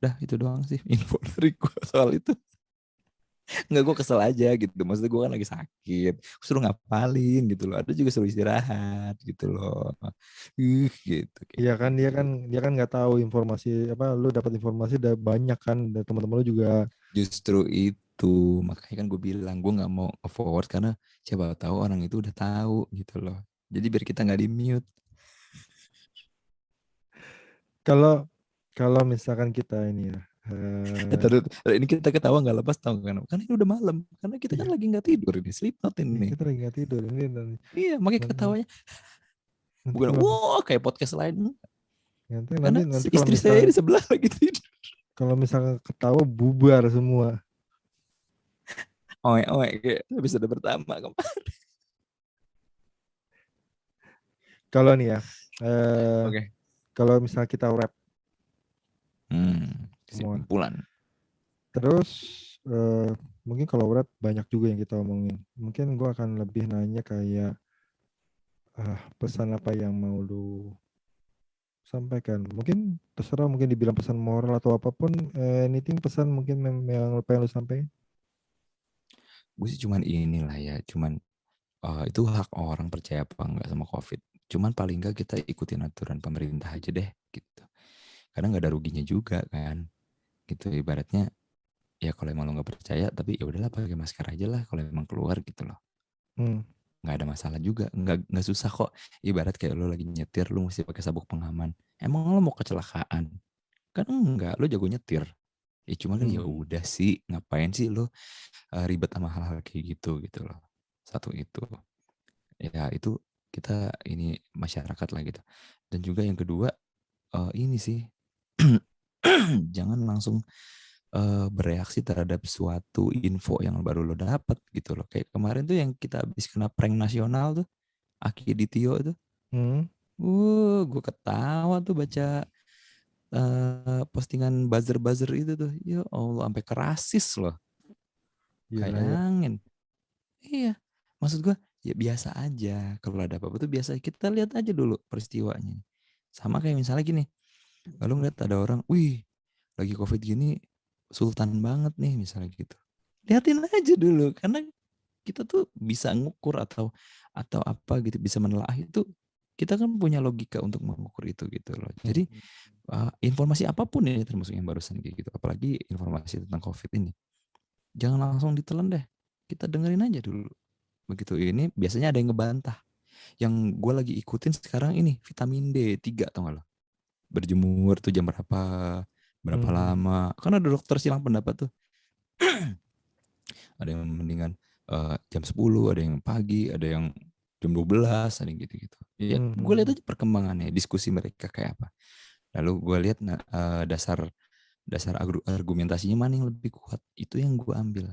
Dah itu doang sih info dari gue soal itu. Nggak, gue kesel aja gitu. Maksudnya gue kan lagi sakit. Suruh ngapalin gitu loh. Ada juga suruh istirahat gitu loh. Gitu. Kayak
Iya kan dia
gitu.
kan dia kan nggak tahu informasi apa lu dapat informasi udah banyak kan dari teman-teman lu juga.
Justru itu. Makanya kan gue bilang. Gue gak mau forward karena siapa tahu orang itu udah tahu gitu loh. Jadi biar kita nggak di mute.
Kalau kalau misalkan kita ini ya
Terus ini kita ketawa nggak lepas tahu kan? Karena ini udah malam. Karena kita kan
iya,
lagi nggak tidur ini, sleep note
iya,
ini.
kita lagi nggak tidur ini
Iya, makanya
nanti,
ketawanya
nanti
bukan
kalau
wow kayak podcast lain.
nanti nanti
Karena
nanti kalau
istri saya
misal
di sebelah lagi tidur.
kalau misalkan ketawa bubar semua.
Oe oe kayak episode pertama kemarin.
Kalau nih ya
Oke.
kalau misal kita wrap semua
Kesimpulan.
terus mungkin kalau wrap banyak juga yang kita omongin. Mungkin gua akan lebih nanya kayak pesan apa yang mau lu sampaikan. Mungkin terserah mungkin dibilang pesan moral atau apapun, anything pesan mungkin yang pengen lu sampaikan.
Gue sih cuman inilah ya, cuman itu hak orang percaya apa enggak sama COVID. Cuman paling enggak kita ikutin aturan pemerintah aja deh gitu. Karena nggak ada ruginya juga kan. Gitu ibaratnya ya kalau emang lo nggak percaya tapi ya udahlah pakai masker aja lah kalau emang keluar gitu loh,
Hmm.
nggak ada masalah juga, nggak susah kok. Ibarat kayak lo lagi nyetir lo mesti pakai sabuk pengaman, emang lo mau kecelakaan kan? Enggak, lo jago nyetir ya, cuma kan ya
Hmm.
udah sih ngapain sih lo ribet sama hal-hal kayak gitu gitu loh. Satu itu ya, itu kita ini masyarakat lah gitu. Dan juga yang kedua ini sih jangan langsung bereaksi terhadap suatu info yang baru lo dapat gitu loh. Kayak kemarin tuh yang kita habis kena prank nasional tuh, Aki Ditio itu.
Hmm.
Gue ketawa tuh baca postingan buzzer-buzzer itu tuh. Ya Allah, sampai kerasis loh.
Iyalah ya.
Bayangin. Iya. Maksud gue, ya biasa aja. Kalau ada apa-apa tuh biasa. Kita lihat aja dulu peristiwanya. Sama kayak misalnya gini. Lalu ngeliat ada orang, wih, lagi COVID gini, sultan banget nih misalnya gitu. Lihatin aja dulu. Karena kita tuh bisa ngukur atau apa gitu, bisa menelaah itu, kita kan punya logika untuk mengukur itu gitu loh.
Hmm.
Jadi informasi apapun ya, termasuk yang barusan kayak gitu, apalagi informasi tentang COVID ini, jangan langsung ditelan deh, kita dengerin aja dulu. Begitu ini biasanya ada yang ngebantah. Yang gue lagi ikutin sekarang ini vitamin D3 tau gak lo, berjemur tuh jam berapa
Hmm.
lama, kan ada dokter silang pendapat tuh. Ada yang mendingan jam 10, ada yang pagi, ada yang jam 12 ada yang gitu-gitu. Ya, gue lihat aja perkembangannya, diskusi mereka kayak apa. Lalu gue lihat dasar argumentasinya mana yang lebih kuat, itu yang gue ambil.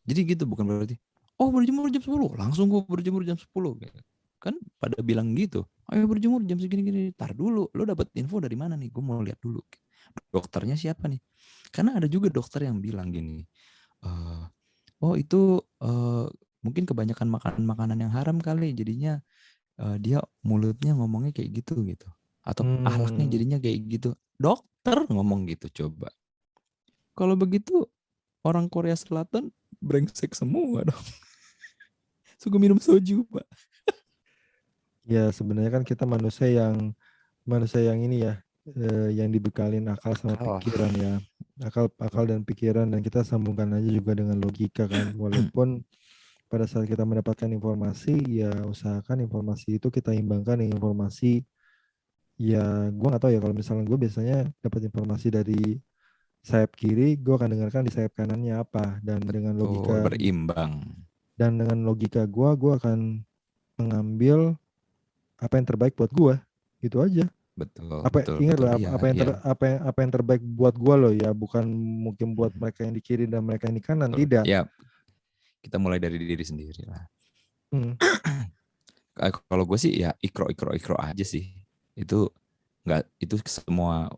Jadi gitu, bukan berarti berjemur jam 10, langsung gue berjemur jam 10. Kan pada bilang gitu, ayo berjemur jam segini-gini. Tar dulu, lo dapet info dari mana nih? Gue mau lihat dulu. Dokternya siapa nih? Karena ada juga dokter yang bilang gini, itu mungkin kebanyakan makan makanan yang haram kali, jadinya dia mulutnya ngomongnya kayak gitu gitu. Atau ahlaknya jadinya kayak gitu. Dokter ngomong gitu, coba. Kalau begitu orang Korea Selatan brengsek semua dong. Suka minum soju, Pak.
Ya sebenarnya kan kita manusia yang ini ya, yang dibekalin akal sama pikiran ya, akal dan pikiran, dan kita sambungkan aja juga dengan logika kan. Walaupun pada saat kita mendapatkan informasi, ya usahakan informasi itu kita imbangkan dengan informasi. Ya gue nggak tahu ya, kalau misalnya gue biasanya dapat informasi dari sayap kiri, gue akan dengarkan di sayap kanannya apa, dan dengan
Betul,
logika
berimbang.
gue akan mengambil apa yang terbaik buat gue, gitu aja.
Betul,
Apa
betul,
ingat
betul.
loh,
Iya, iya.
apa yang terbaik buat gue loh ya, bukan mungkin buat mereka yang di kiri dan mereka yang di kanan,
Betul.
tidak.
Ya, kita mulai dari diri sendiri lah.
Hmm.
Kalau gue sih ya ikro aja sih. Itu itu semua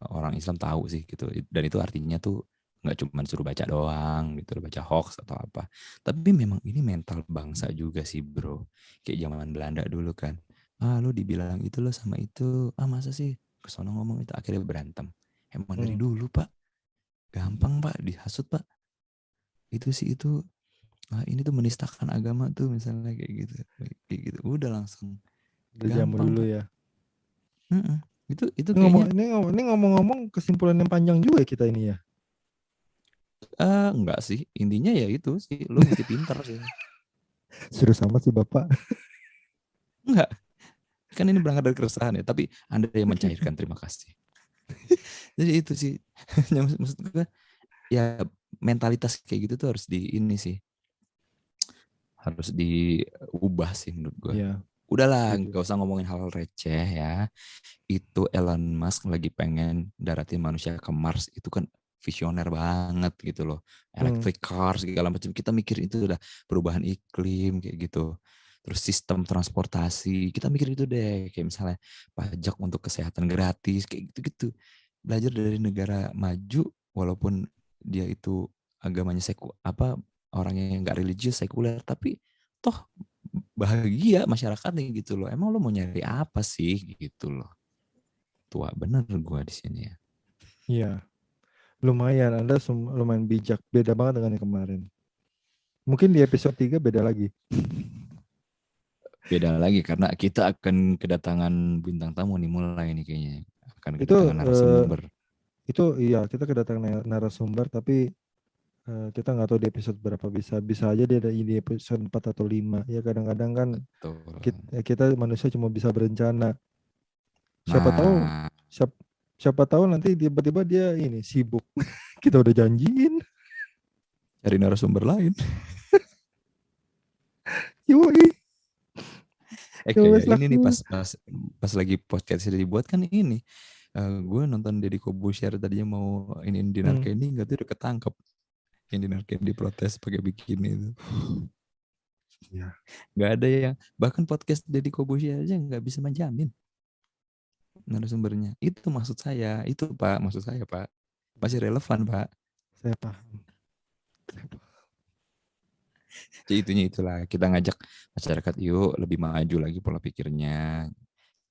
orang Islam tahu sih gitu. Dan itu artinya tuh nggak cuma suruh baca doang gitu, baca hoax atau apa. Tapi memang ini mental bangsa juga sih, bro. Kayak zaman Belanda dulu kan. Lu dibilang itu lo sama itu. Masa sih kesono ngomong itu, akhirnya berantem. Emang dari dulu, Pak. Gampang, Pak, dihasut, Pak. Itu sih itu. Ini tuh menistakan agama tuh misalnya kayak gitu. Kayak gitu. Udah langsung
Dari zaman
gampang,
dulu
Pak.
ya.
Itu
Ini
kayaknya
ngomong-ngomong kesimpulan yang panjang juga ya kita ini ya.
enggak sih. Intinya ya itu sih, lu mesti pintar sih.
Sudah sama sih Bapak.
Enggak, kan ini berangkat dari keresahan ya, tapi Anda yang mencairkan, terima kasih. Jadi itu sih. Maksud gue ya, mentalitas kayak gitu tuh harus ini sih, harus diubah sih menurut gue.
Iya,
Udahlah,
setuju.
gak usah ngomongin hal receh ya. Itu Elon Musk lagi pengen daratin manusia ke Mars, itu kan visioner banget gitu loh. Electric car segala macam, kita mikir itu udah perubahan iklim kayak gitu. Terus sistem transportasi, kita mikir itu deh, kayak misalnya pajak untuk kesehatan gratis kayak gitu-gitu. Belajar dari negara maju, walaupun dia itu agamanya orang yang nggak religius, sekuler, tapi toh bahagia masyarakatnya gitu loh. Emang lo mau nyari apa sih gitu loh. Tua bener gue di sini ya.
Iya, lumayan. Anda lumayan bijak. Beda banget dengan yang kemarin. Mungkin di episode 3 beda lagi.
Beda lagi karena kita akan kedatangan bintang tamu nih, mulai nih kayaknya. Akan
Itu
kedatangan narasumber.
iya, kita kedatangan narasumber, tapi kita nggak tahu di episode berapa. Bisa aja dia ada di episode 4 atau 5. Ya kadang-kadang kan
Betul.
kita manusia cuma bisa berencana. Siapa tahu
Nah,
siapa, siapa tahu nanti tiba-tiba dia ini sibuk. Kita udah janjiin.
cari narasumber lain.
Yoi, ya
Kayak
wes
ini nih,
laku.
pas lagi podcast ini dibuat kan ini. Gue nonton Deddy Corbuzier tadinya mau ini Dinar
Hmm.
Candy, nggak tuh udah ketangkep. Yang Dinar Candy protes pakai bikini itu.
Ya.
Nggak ada yang, bahkan podcast Deddy Corbuzier aja nggak bisa menjamin narasumbernya. Itu maksud saya, itu Pak, maksud saya Pak. Masih relevan Pak.
Saya paham.
Jadi itulah, kita ngajak masyarakat yuk lebih maju lagi pola pikirnya.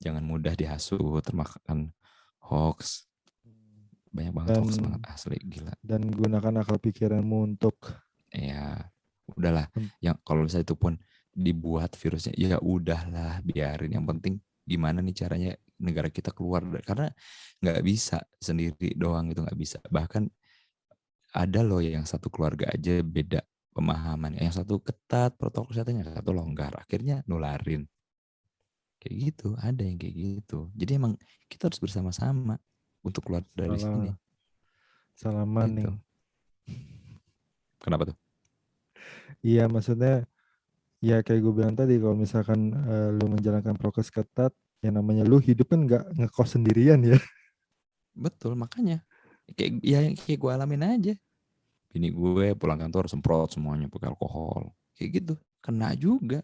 Jangan mudah dihasut, termakan hoax. Banyak banget
Dan
hoax banget, asli gila.
gunakan akal pikiranmu untuk
Ya, udahlah. Yang kalau misalnya itu pun dibuat virusnya, ya udahlah, biarin. Yang penting gimana nih caranya negara kita keluar, karena nggak bisa sendiri doang, itu nggak bisa. Bahkan ada loh yang satu keluarga aja beda pemahaman, yang satu ketat protokol kesehatan, yang satu longgar, akhirnya nularin kayak gitu. Ada yang kayak gitu. Jadi emang kita harus bersama-sama untuk keluar dari sini
salah
gitu.
maning.
Kenapa tuh?
Iya, maksudnya Ya kayak gue bilang tadi, kalau misalkan lu menjalankan prokes ketat, yang namanya lu hidup kan nggak ngekos sendirian ya.
Betul, makanya kayak gue alamin aja. Bini gue pulang kantor semprot semuanya pakai alkohol. Kayak gitu. Kena juga.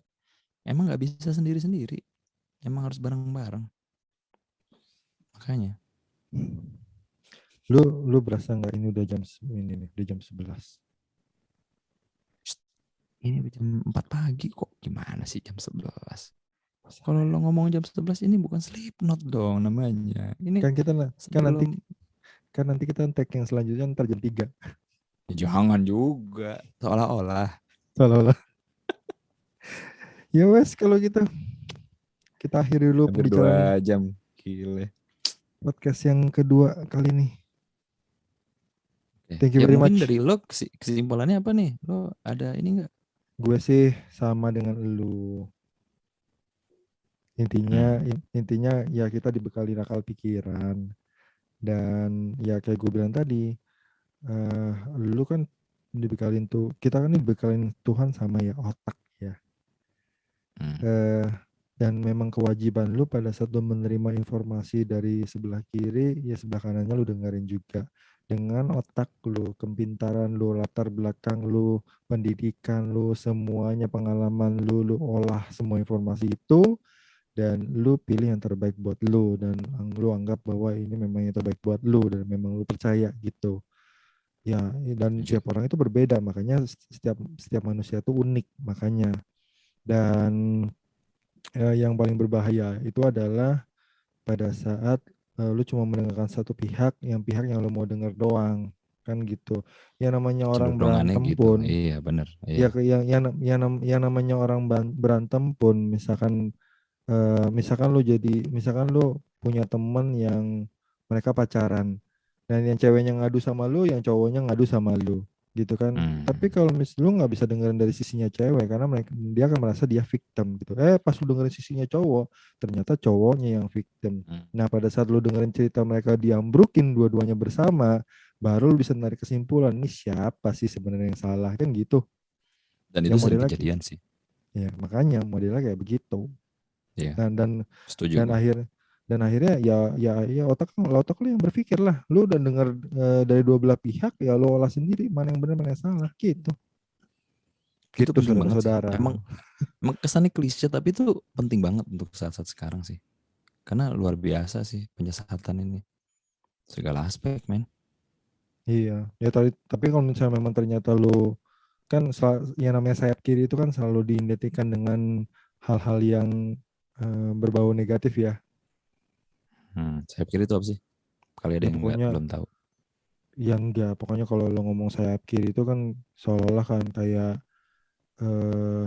Emang nggak bisa sendiri-sendiri. Emang harus bareng-bareng. Makanya.
Lu berasa nggak ini udah ini nih, udah jam 11.
Ini jam 4 pagi kok. Gimana sih jam 11? Kalau lo ngomong jam 11 ini bukan sleep note dong namanya. Ini
Kan kita
sebelum.
kan nanti kita tag yang selanjutnya ntar jam 3.
Jangan juga. Seolah-olah.
Seolah-olah. Ya wes kalau gitu kita akhiri dulu
Hampir
pembicaraan
2 jam. Gile.
podcast yang kedua kali ini.
Oke.
Thank you
Ya
very
mungkin
much.
dari lo kesimpulannya apa nih? Lo ada ini nggak?
Gue sih sama dengan lu. Intinya
Hmm.
intinya ya kita dibekali akal pikiran, dan ya kayak gue bilang tadi, lu kan kita kan dibekalin Tuhan sama ya otak ya.
Hmm.
eh, dan memang kewajiban lu pada saat lu menerima informasi dari sebelah kiri, ya sebelah kanannya lu dengerin juga. Dengan otak lu, kepintaran lu, latar belakang lu, pendidikan lu, semuanya pengalaman lu, lu olah semua informasi itu, dan lu pilih yang terbaik buat lu, dan lu anggap bahwa ini memang yang terbaik buat lu, dan memang lu percaya gitu. Ya, dan
Setuju.
tiap orang itu berbeda, makanya setiap setiap manusia itu unik, makanya. Dan yang paling berbahaya itu adalah pada saat lu cuma mendengarkan satu pihak, pihak yang lu mau denger doang, kan gitu. Yang namanya orang
Cenderungannya
berantem
gitu.
pun,
Iya bener.
ya
Iya.
yang namanya orang berantem pun, misalkan misalkan lu punya temen yang mereka pacaran, dan yang ceweknya ngadu sama lu, yang cowoknya ngadu sama lu, gitu kan. Tapi
Hmm.
kalau lu nggak bisa dengerin dari sisinya cewek, karena dia akan merasa dia victim gitu. Pas lu dengerin sisinya cowok, ternyata cowoknya yang victim.
Hmm.
Nah, pada saat lu dengerin cerita mereka diambrukin dua-duanya bersama, baru lu bisa menarik kesimpulan, ini siapa sih sebenarnya yang salah, kan gitu.
Dan itu
Yang
sering
modelnya
kejadian sih.
ya makanya modelnya kayak begitu.
Iya.
dan dan
Setuju
dan
gue.
akhirnya ya otak lu yang berpikir lah, lu udah dengar dari dua belah pihak, ya lu olah sendiri mana yang benar mana yang salah gitu,
Itu
gitu
penting banget sih.
saudara-saudara.
Emang kesannya klise tapi itu penting banget untuk saat-saat sekarang sih. Karena luar biasa sih penyesatan ini. Segala aspek, men.
Iya ya, tapi kalau misalnya memang ternyata lu kan yang namanya sayap kiri itu kan selalu diidentikan dengan hal-hal yang berbau negatif ya.
Saya pikir itu apa sih? Kali ada
Ya
yang nggak
pokoknya
belum tahu.
enggak, pokoknya kalau lo ngomong sayap kiri itu kan seolah-olah kan kayak eh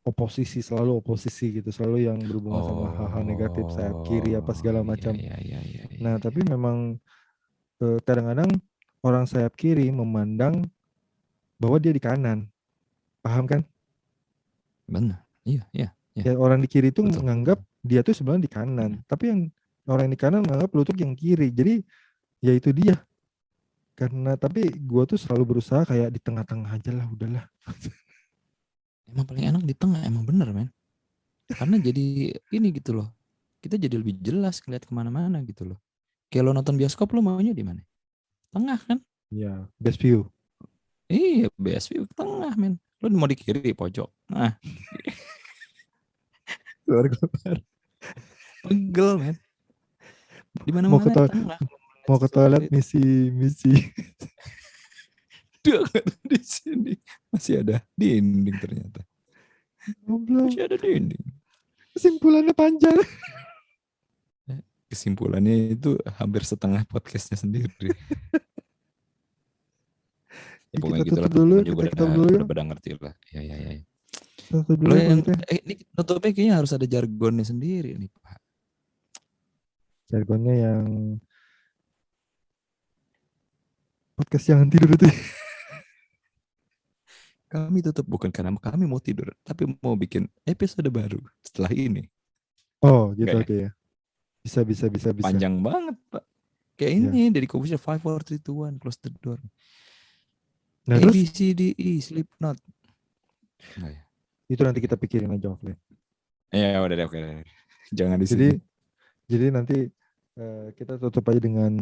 oposisi, selalu oposisi gitu, selalu yang berhubungan sama hal-hal negatif, sayap kiri apa
Oh,
segala
iya
macam.
iya iya iya iya
Nah,
iya.
tapi memang kadang-kadang orang sayap kiri memandang bahwa dia di kanan, paham kan?
Benar. Iya iya iya.
Ya, orang di kiri itu
Betul
menganggap
betul.
dia tuh sebenarnya di kanan,
Mm-mm.
tapi yang orang yang di kanan menganggap lu tuh yang kiri. Jadi ya itu dia. Karena tapi gue tuh selalu berusaha kayak di tengah-tengah aja lah, udahlah.
Emang paling enak di tengah, emang bener, men. Karena jadi ini gitu loh. Kita jadi lebih jelas ngeliat kemana-mana gitu loh. Kayak lo nonton bioskop, lo maunya di mana? Tengah kan?
Ya, best view.
Iya, BSV tengah, men. Lo mau di kiri, pojok. Nah,
Keluar keluar.
pegel, men. Di
Mau ke
mana-mana
toilet,
tengah.
mau ke
Sesuatu
toilet
itu.
misi misi.
Dia kan di sini masih ada dinding ternyata.
Goblok.
Masih ada dinding.
Kesimpulannya panjang.
Kesimpulannya itu hampir setengah podcastnya sendiri. Ya
Ya, kita
pokoknya
tutup
gitulah,
dulu,
teman-teman juga
kita tutup dulu
udah
yuk.
pada ngerti lah. Ya ya ya.
Kita tutup dulu
Lo
ya kalau
yang
gitu ya.
ini nutupnya kayaknya harus ada jargonnya sendiri nih, Pak.
Jargonnya yang podcast jangan tidur itu.
Kami tutup bukan karena kami mau tidur, tapi mau bikin episode baru setelah ini.
Oh, gitu,
Enggak ya?
oke ya. Bisa, bisa, bisa, bisa.
Panjang banget, Pak. Kayak
Ya.
ini dari Kobusya 5, 4, 3, 2, 1, close the door.
Nah,
A,
terus
B, C, D, E, sleep not. Enggak ya?
Itu nanti kita pikirin aja offline.
Ya udah deh, oke deh. Jangan di
Jadi
sini.
jadi nanti kita tutup aja dengan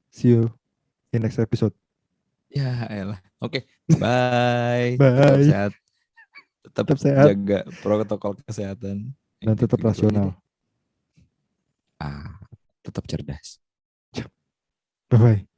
see you in next episode.
Ya elah. Oke, bye. Tetap
Bye.
sehat. Tetap
Tetap sehat
jaga protokol kesehatan.
dan tetap
Gitu aja deh.
rasional.
Tetap cerdas.
Bye bye.